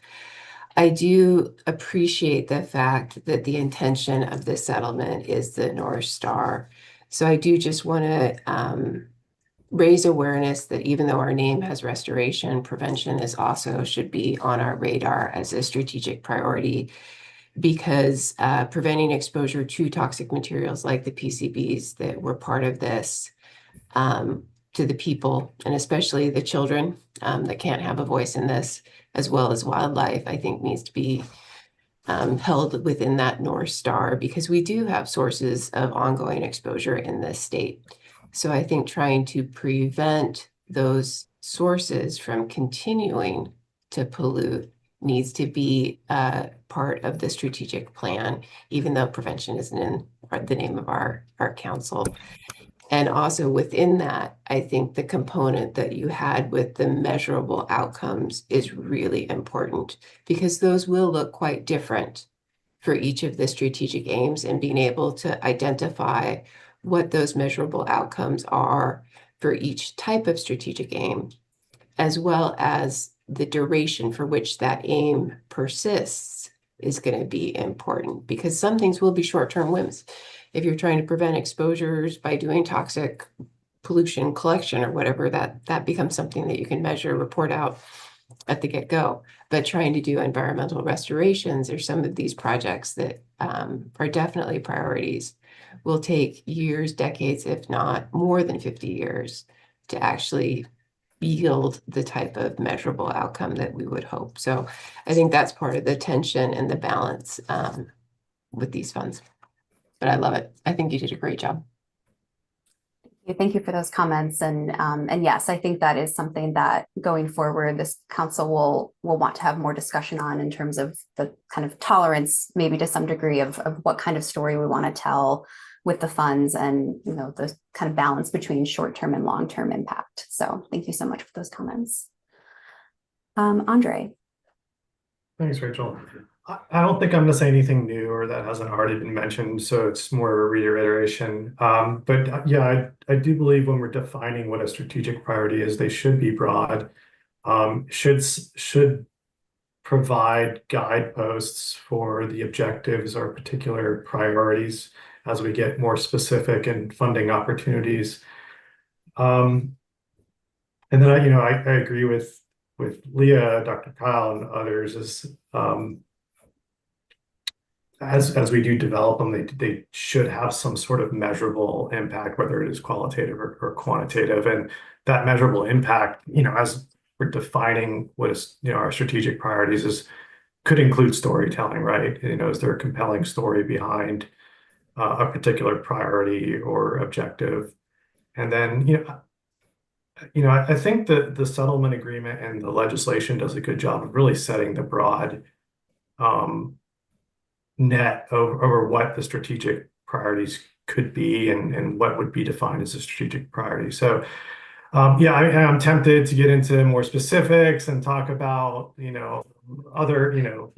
I do appreciate the fact that the intention of this settlement is the North Star. So I do just want to raise awareness that even though our name has restoration, prevention is also should be on our radar as a strategic priority, because preventing exposure to toxic materials like the PCBs that were part of this to the people, and especially the children that can't have a voice in this, as well as wildlife, I think needs to be held within that North Star, because we do have sources of ongoing exposure in this state. So I think trying to prevent those sources from continuing to pollute needs to be part of the strategic plan, even though prevention isn't in the name of our council. And also within that, I think the component that you had with the measurable outcomes is really important, because those will look quite different for each of the strategic aims, and being able to identify what those measurable outcomes are for each type of strategic aim, as well as the duration for which that aim persists, is going to be important, because some things will be short-term wins. If you're trying to prevent exposures by doing toxic pollution collection or whatever, that becomes something that you can measure, report out at the get-go. But trying to do environmental restorations, or some of these projects that are definitely priorities, will take years, decades, if not more than 50 years to actually yield the type of measurable outcome that we would hope. So I think that's part of the tension and the balance with these funds. But I love it. I think you did a great job. Thank you for those comments. And yes, I think that is something that going forward, this council will want to have more discussion on, in terms of the kind of tolerance, maybe to some degree, of what kind of story we want to tell with the funds, and the kind of balance between short-term and long-term impact. So thank you so much for those comments. Andre. Thanks, Rachel. I don't think I'm going to say anything new or that hasn't already been mentioned, so it's more of a reiteration. Yeah, I do believe when we're defining what a strategic priority is, they should be broad. Should provide guideposts for the objectives or particular priorities as we get more specific in funding opportunities. And then I agree with Leah, Dr. Kyle, and others is as we do develop them, they should have some sort of measurable impact, whether it is qualitative or quantitative. And that measurable impact, as we're defining what is, our strategic priorities could include storytelling, right? Is there a compelling story behind a particular priority or objective? And then, I think that the settlement agreement and the legislation does a good job of really setting the broad net over what the strategic priorities could be and what would be defined as a strategic priority. So, yeah, I'm tempted to get into more specifics and talk about, other,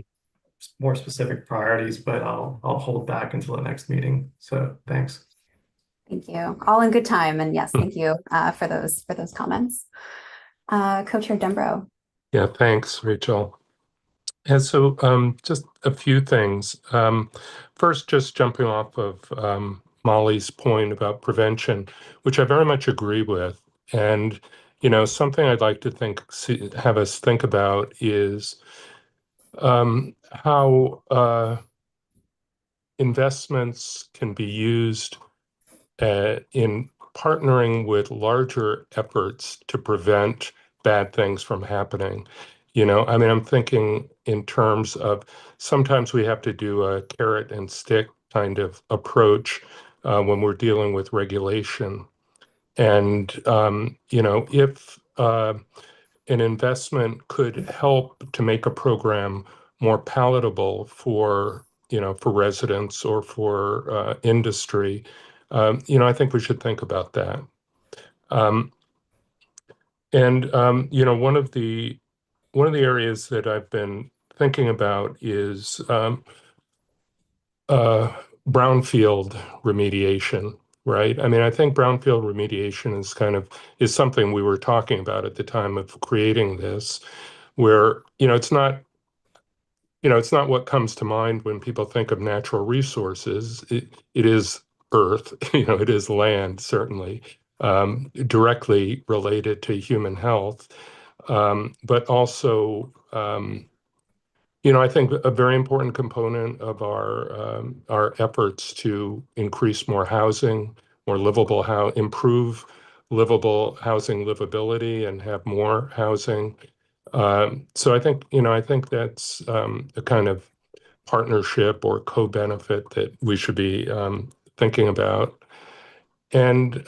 more specific priorities, but I'll hold back until the next meeting. So thanks. Thank you. All in good time. And yes, thank you for those comments. Co-Chair Dembro. Yeah, thanks, Rachel. And so just a few things. First, just jumping off of Molly's point about prevention, which I very much agree with. And, something I'd like to have us think about is how investments can be used in partnering with larger efforts to prevent bad things from happening. I'm thinking in terms of sometimes we have to do a carrot and stick kind of approach when we're dealing with regulation. And, if an investment could help to make a program more palatable for residents or for industry, I think we should think about that. One of the areas that I've been thinking about is brownfield remediation, right? I think brownfield remediation is something we were talking about at the time of creating this, where it's not what comes to mind when people think of natural resources. It is earth, it is land, certainly, directly related to human health. But also, I think a very important component of our efforts to increase more housing, improve livable housing livability, and have more housing. So I think that's a kind of partnership or co-benefit that we should be thinking about. And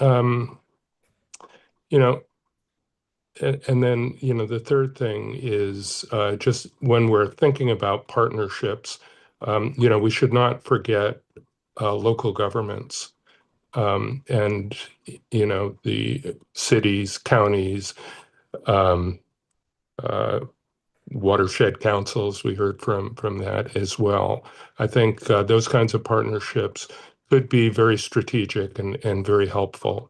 and then the third thing is just when we're thinking about partnerships, we should not forget local governments and the cities, counties, watershed councils. We heard from that as well. I think those kinds of partnerships could be very strategic and very helpful.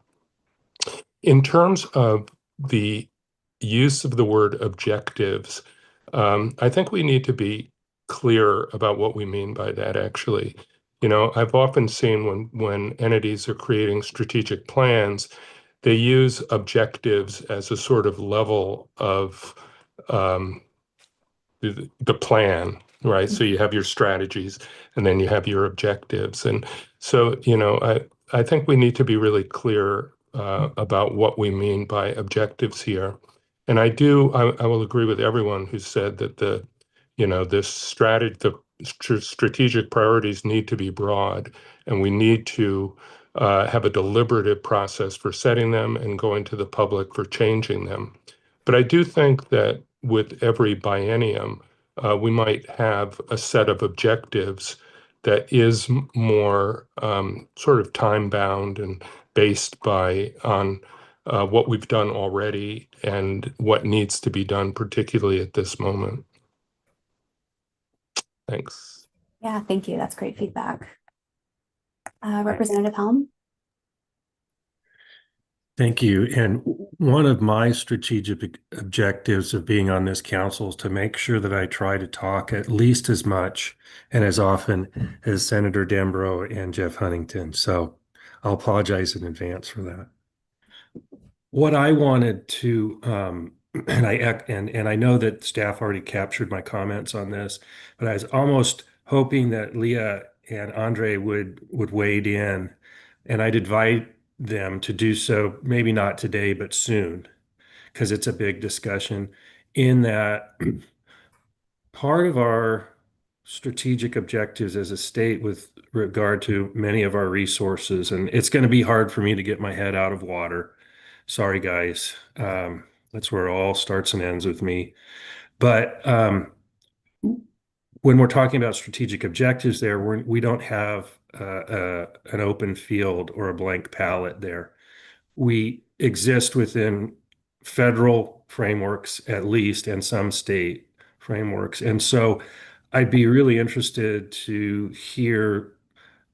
In terms of the use of the word objectives, I think we need to be clear about what we mean by that, actually. I've often seen when entities are creating strategic plans, they use objectives as a sort of level of the plan, right? So you have your strategies and then you have your objectives. And so, I think we need to be really clear about what we mean by objectives here. And I will agree with everyone who said that the strategic priorities need to be broad, and we need to have a deliberative process for setting them and going to the public for changing them. But I do think that with every biennium, we might have a set of objectives that is more sort of time-bound and based on what we've done already and what needs to be done, particularly at this moment. Thanks. Yeah, thank you. That's great feedback. Representative Helm? Thank you. And one of my strategic objectives of being on this council is to make sure that I try to talk at least as much and as often as Senator Dembro and Jeff Huntington. So I'll apologize in advance for that. What I wanted to, and I know that staff already captured my comments on this, but I was almost hoping that Leah and Andre would wade in, and I'd invite them to do so, maybe not today, but soon, because it's a big discussion. In that part of our strategic objectives as a state with regard to many of our resources, and it's going to be hard for me to get my head out of water. Sorry, guys. That's where it all starts and ends with me. But when we're talking about strategic objectives there, we don't have an open field or a blank palette there. We exist within federal frameworks, at least, and some state frameworks. And so I'd be really interested to hear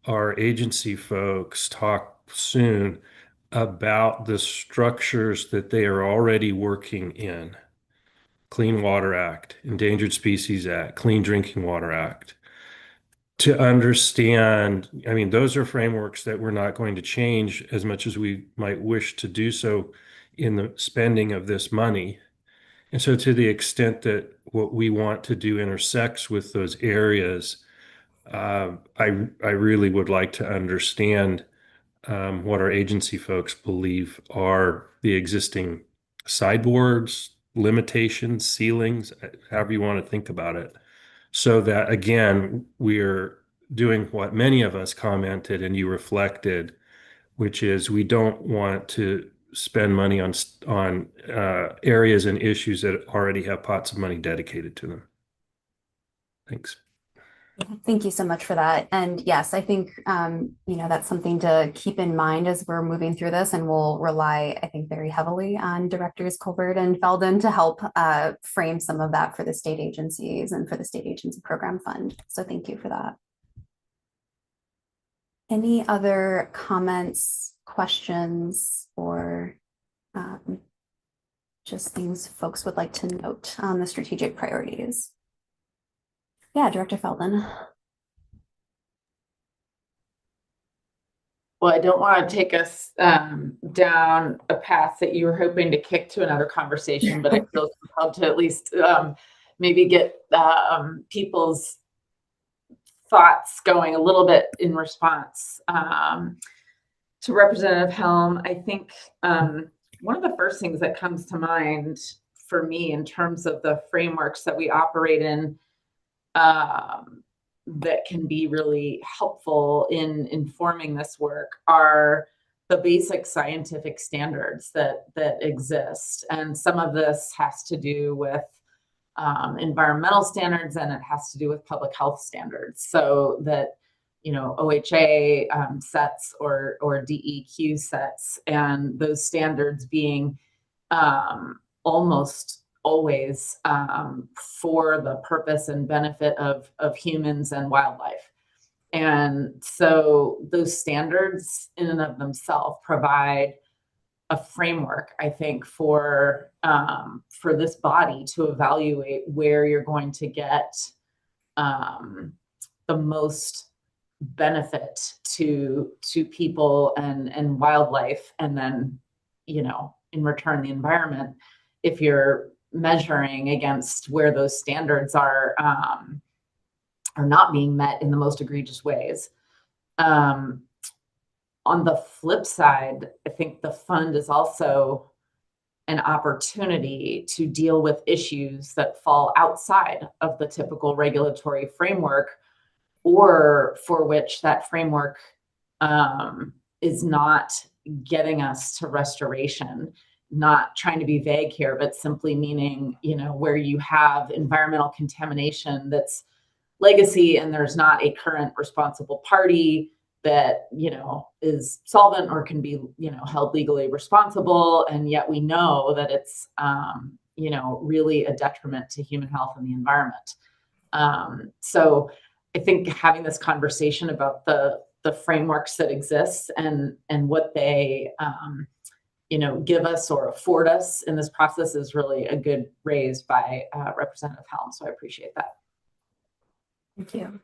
our agency folks talk soon about the structures that they are already working in. Clean Water Act, Endangered Species Act, Clean Drinking Water Act, to understand, I mean, those are frameworks that we're not going to change as much as we might wish to do so in the spending of this money. And so to the extent that what we want to do intersects with those areas, I really would like to understand what our agency folks believe are the existing sideboards, limitations, ceilings, however you want to think about it. So that, again, we're doing what many of us commented and you reflected, which is we don't want to spend money on areas and issues that already have pots of money dedicated to them. Thanks. Thank you so much for that. And yes, I think, that's something to keep in mind as we're moving through this, and we'll rely, I think, very heavily on Directors Colbert and Feldon to help frame some of that for the state agencies and for the State Agency Program Fund. So thank you for that. Any other comments, questions, or just things folks would like to note on the strategic priorities? Yeah, Director Feldon. Well, I don't want to take us down a path that you were hoping to kick to another conversation, but I feel compelled to at least maybe get people's thoughts going a little bit in response to Representative Helm. I think one of the first things that comes to mind for me in terms of the frameworks that we operate in that can be really helpful in informing this work are the basic scientific standards that exist. And some of this has to do with environmental standards, and it has to do with public health standards. So that, OHA sets or DEQ sets, and those standards being almost always for the purpose and benefit of humans and wildlife. And so those standards in and of themselves provide a framework, I think, for this body to evaluate where you're going to get the most benefit to people and wildlife, and then, in return, the environment, if you're measuring against where those standards are not being met in the most egregious ways. On the flip side, I think the fund is also an opportunity to deal with issues that fall outside of the typical regulatory framework, or for which that framework is not getting us to restoration. Not trying to be vague here, but simply meaning, where you have environmental contamination that's legacy and there's not a current responsible party that, is solvent or can be, held legally responsible. And yet we know that it's, really a detriment to human health and the environment. So I think having this conversation about the frameworks that exist and what they give us or afford us in this process is really a good raise by Representative Helm. So I appreciate that. Thank you.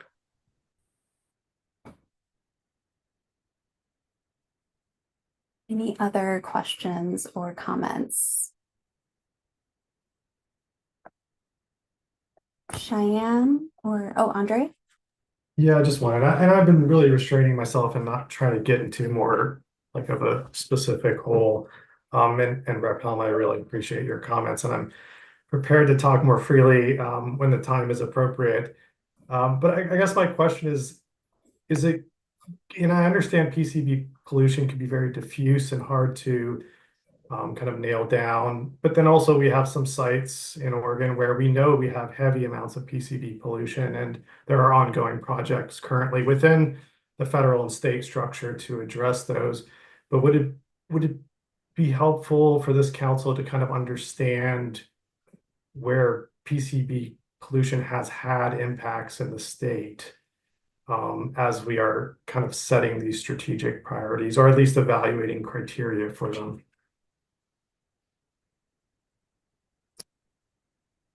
Any other questions or comments? Cheyenne or, oh, Andre? Yeah, I just wanted, and I've been really restraining myself and not trying to get into more like of a specific hole. And Rep Helm, I really appreciate your comments, and I'm prepared to talk more freely when the time is appropriate. But I guess my question is it, and I understand PCB pollution can be very diffuse and hard to kind of nail down. But then also we have some sites in Oregon where we know we have heavy amounts of PCB pollution, and there are ongoing projects currently within the federal and state structure to address those. But would it be helpful for this council to kind of understand where PCB pollution has had impacts in the state as we are kind of setting these strategic priorities, or at least evaluating criteria for them?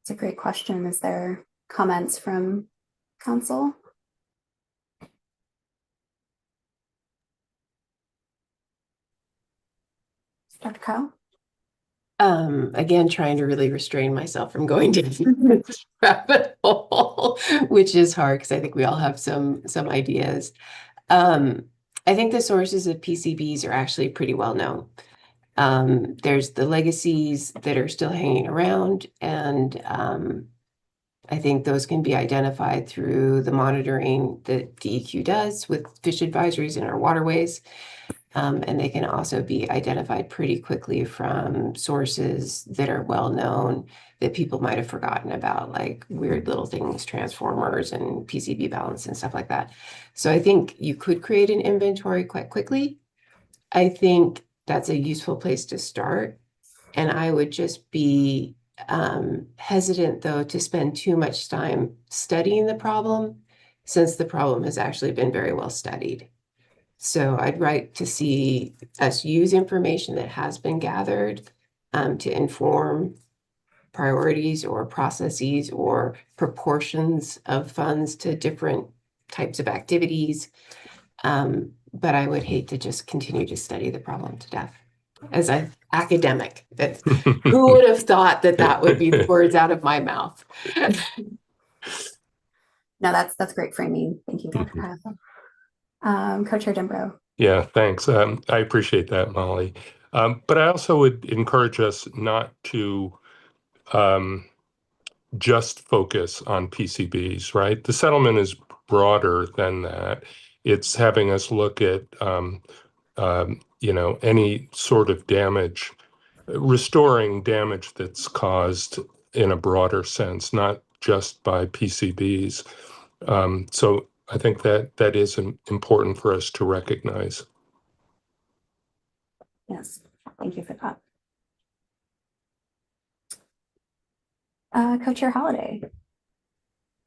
It's a great question. Is there comments from council? Dr. Kyle? Again, trying to really restrain myself from going down this rabbit hole, which is hard because I think we all have some ideas. I think the sources of PCBs are actually pretty well known. There's the legacies that are still hanging around, and I think those can be identified through the monitoring that DEQ does with fish advisories in our waterways. And they can also be identified pretty quickly from sources that are well known that people might have forgotten about, like weird little things, transformers and PCB balance and stuff like that. So I think you could create an inventory quite quickly. I think that's a useful place to start. And I would just be hesitant, though, to spend too much time studying the problem, since the problem has actually been very well studied. So I'd like to see us use information that has been gathered to inform priorities or processes or proportions of funds to different types of activities. But I would hate to just continue to study the problem to death. As an academic, who would have thought that would be the words out of my mouth? No, that's great framing. Thank you, Dr. Kyle. Co-Chair Dembrow. Yeah, thanks. I appreciate that, Molly. But I also would encourage us not to just focus on PCBs, right? The settlement is broader than that. It's having us look at, any sort of damage, restoring damage that's caused in a broader sense, not just by PCBs. So I think that is important for us to recognize. Yes, thank you for that. Co-Chair Holliday.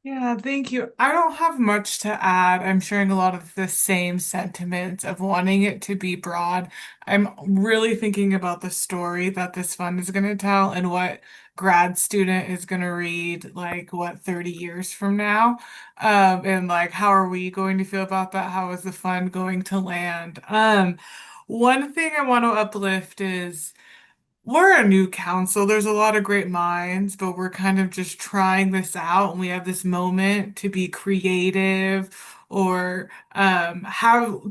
Yeah, thank you. I don't have much to add. I'm sharing a lot of the same sentiments of wanting it to be broad. I'm really thinking about the story that this fund is going to tell and what grad student is going to read, like, what, 30 years from now? And like, how are we going to feel about that? How is the fund going to land? One thing I want to uplift is we're a new council. There's a lot of great minds, but we're kind of just trying this out, and we have this moment to be creative or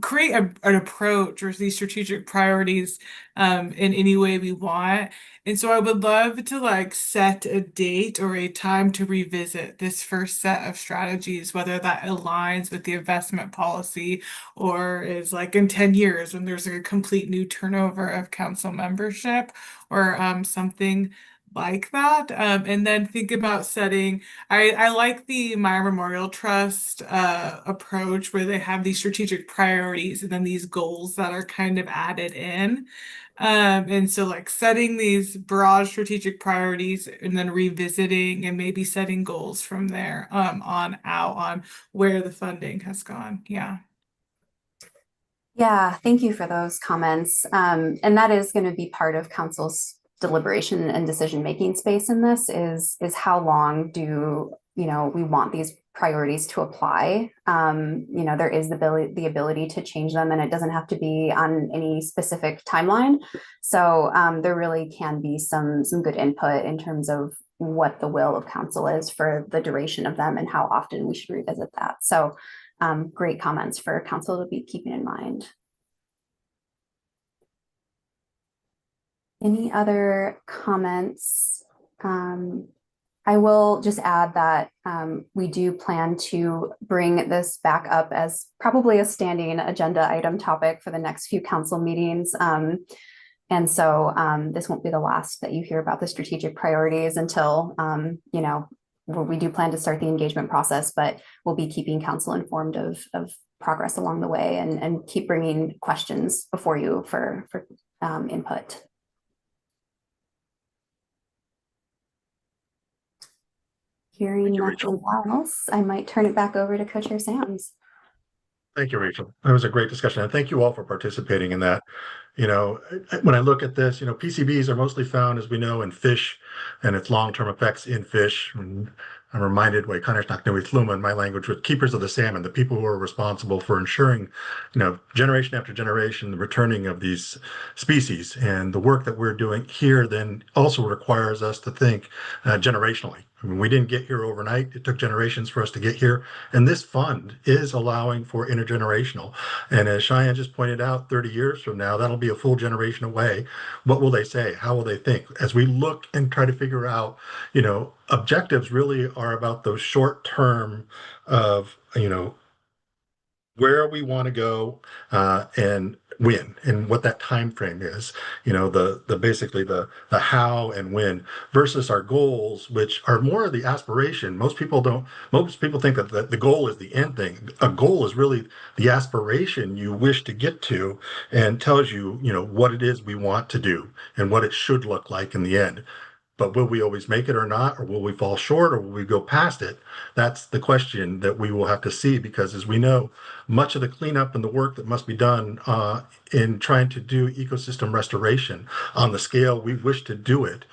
create an approach or these strategic priorities in any way we want. And so I would love to like set a date or a time to revisit this first set of strategies, whether that aligns with the investment policy or is like in 10 years when there's a complete new turnover of council membership or something like that. And then think about setting, I like the Meyer Memorial Trust approach where they have these strategic priorities and then these goals that are kind of added in. And so like setting these broad strategic priorities and then revisiting and maybe setting goals from there on out on where the funding has gone. Yeah. Yeah, thank you for those comments. And that is going to be part of council's deliberation and decision-making space in this is how long do, we want these priorities to apply. There is the ability to change them, and it doesn't have to be on any specific timeline. So there really can be some good input in terms of what the will of council is for the duration of them and how often we should revisit that. So great comments for council to be keeping in mind. Any other comments? I will just add that we do plan to bring this back up as probably a standing agenda item topic for the next few council meetings. And so this won't be the last that you hear about the strategic priorities until, we do plan to start the engagement process, but we'll be keeping council informed of progress along the way and keep bringing questions before you for input. Hearing nothing else, I might turn it back over to Co-Chair Sams. Thank you, Rachel. That was a great discussion. And thank you all for participating in that. When I look at this, PCBs are mostly found, as we know, in fish and its long-term effects in fish. And I'm reminded, in my language, with keepers of the salmon, the people who are responsible for ensuring, generation after generation, the returning of these species. And the work that we're doing here then also requires us to think generationally. I mean, we didn't get here overnight. It took generations for us to get here. And this fund is allowing for intergenerational. And as Cheyenne just pointed out, 30 years from now, that'll be a full generation away. What will they say? How will they think? As we look and try to figure out, objectives really are about those short term of, where we want to go and when and what that time frame is, basically the how and when versus our goals, which are more of the aspiration. Most people think that the goal is the end thing. A goal is really the aspiration you wish to get to and tells you, what it is we want to do and what it should look like in the end. But will we always make it or not? Or will we fall short or will we go past it? That's the question that we will have to see, because as we know, much of the cleanup and the work that must be done in trying to do ecosystem restoration on the scale we wish to do it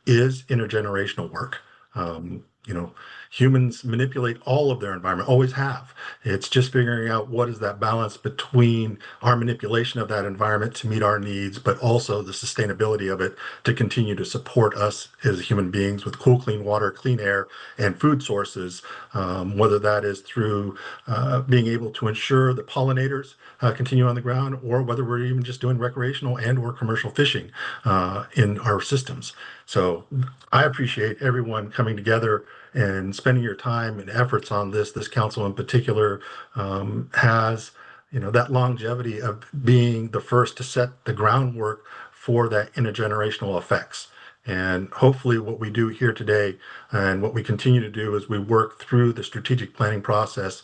is intergenerational work. Humans manipulate all of their environment, always have. It's just figuring out what is that balance between our manipulation of that environment to meet our needs, but also the sustainability of it to continue to support us as human beings with cool, clean water, clean air, and food sources, whether that is through being able to ensure the pollinators continue on the ground, or whether we're even just doing recreational and or commercial fishing in our systems. So I appreciate everyone coming together and spending your time and efforts on this. This council in particular has, that longevity of being the first to set the groundwork for that intergenerational effects. And hopefully what we do here today and what we continue to do as we work through the strategic planning process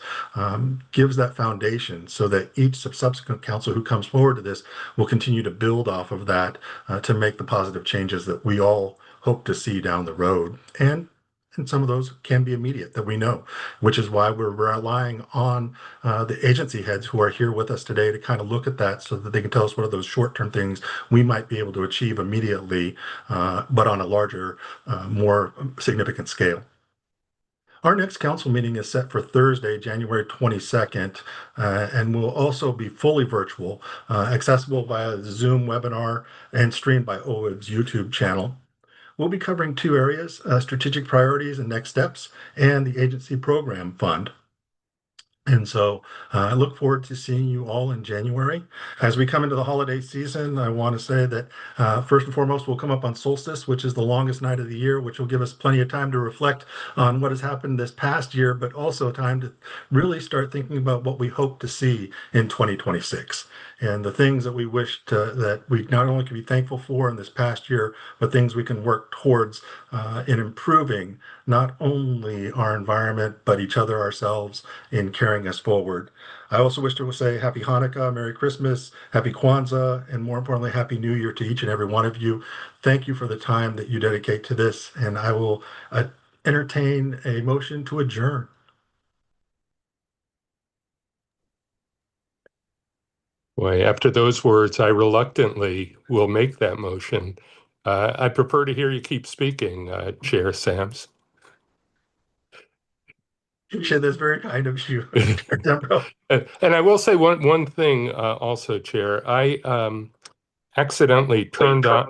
gives that foundation so that each subsequent council who comes forward to this will continue to build off of that to make the positive changes that we all hope to see down the road. And some of those can be immediate, that we know, which is why we're relying on the agency heads who are here with us today to kind of look at that so that they can tell us what are those short-term things we might be able to achieve immediately, but on a larger, more significant scale. Our next council meeting is set for Thursday, January 22nd, and will also be fully virtual, accessible via the Zoom webinar and streamed by OWIB's YouTube channel. We'll be covering two areas, strategic priorities and next steps, and the agency program fund. And so I look forward to seeing you all in January. As we come into the holiday season, I want to say that first and foremost, we'll come up on solstice, which is the longest night of the year, which will give us plenty of time to reflect on what has happened this past year, but also time to really start thinking about what we hope to see in 2026. and the things that we wish that we not only can be thankful for in this past year, but things we can work towards in improving not only our environment, but each other, ourselves, in carrying us forward. I also wish to say Happy Hanukkah, Merry Christmas, Happy Kwanzaa, and more importantly, Happy New Year to each and every one of you. Thank you for the time that you dedicate to this, and I will entertain a motion to adjourn. Boy, after those words, I reluctantly will make that motion. I prefer to hear you keep speaking, Chair Sams. That's very kind of you, Chair Dembrow. And I will say one thing also, Chair. I accidentally turned on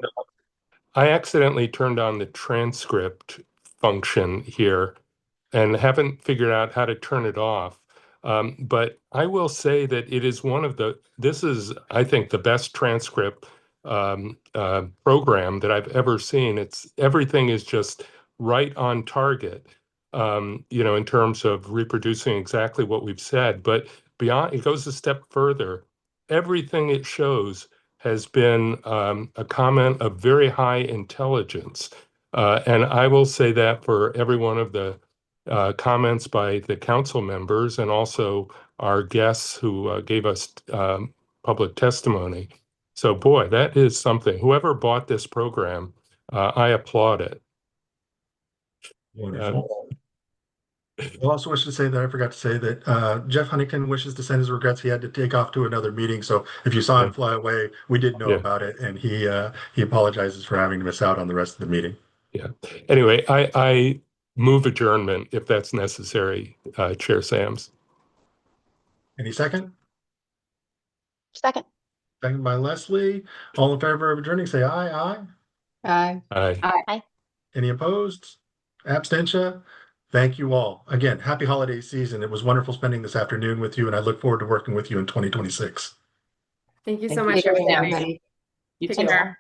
the transcript function here and haven't figured out how to turn it off. But I will say that it is this is, I think, the best transcript program that I've ever seen. Everything is just right on target, in terms of reproducing exactly what we've said. But beyond, it goes a step further. Everything it shows has been a comment of very high intelligence. And I will say that for every one of the comments by the council members and also our guests who gave us public testimony. So boy, that is something. Whoever bought this program, I applaud it. Wonderful. I also wish to say that I forgot to say that Jeff Huntington wishes to send his regrets. He had to take off to another meeting. So if you saw him fly away, we did know about it. And he apologizes for having to miss out on the rest of the meeting. Yeah. Anyway, I move adjournment if that's necessary, Chair Sams. Any second? Second. Second by Leslie. All in favor of adjourning, say aye. Aye. Aye. Aye. Any opposed? Abstention? Thank you all. Again, happy holiday season. It was wonderful spending this afternoon with you, and I look forward to working with you in 2026. Thank you so Thank much, you, everybody. everybody. Take care.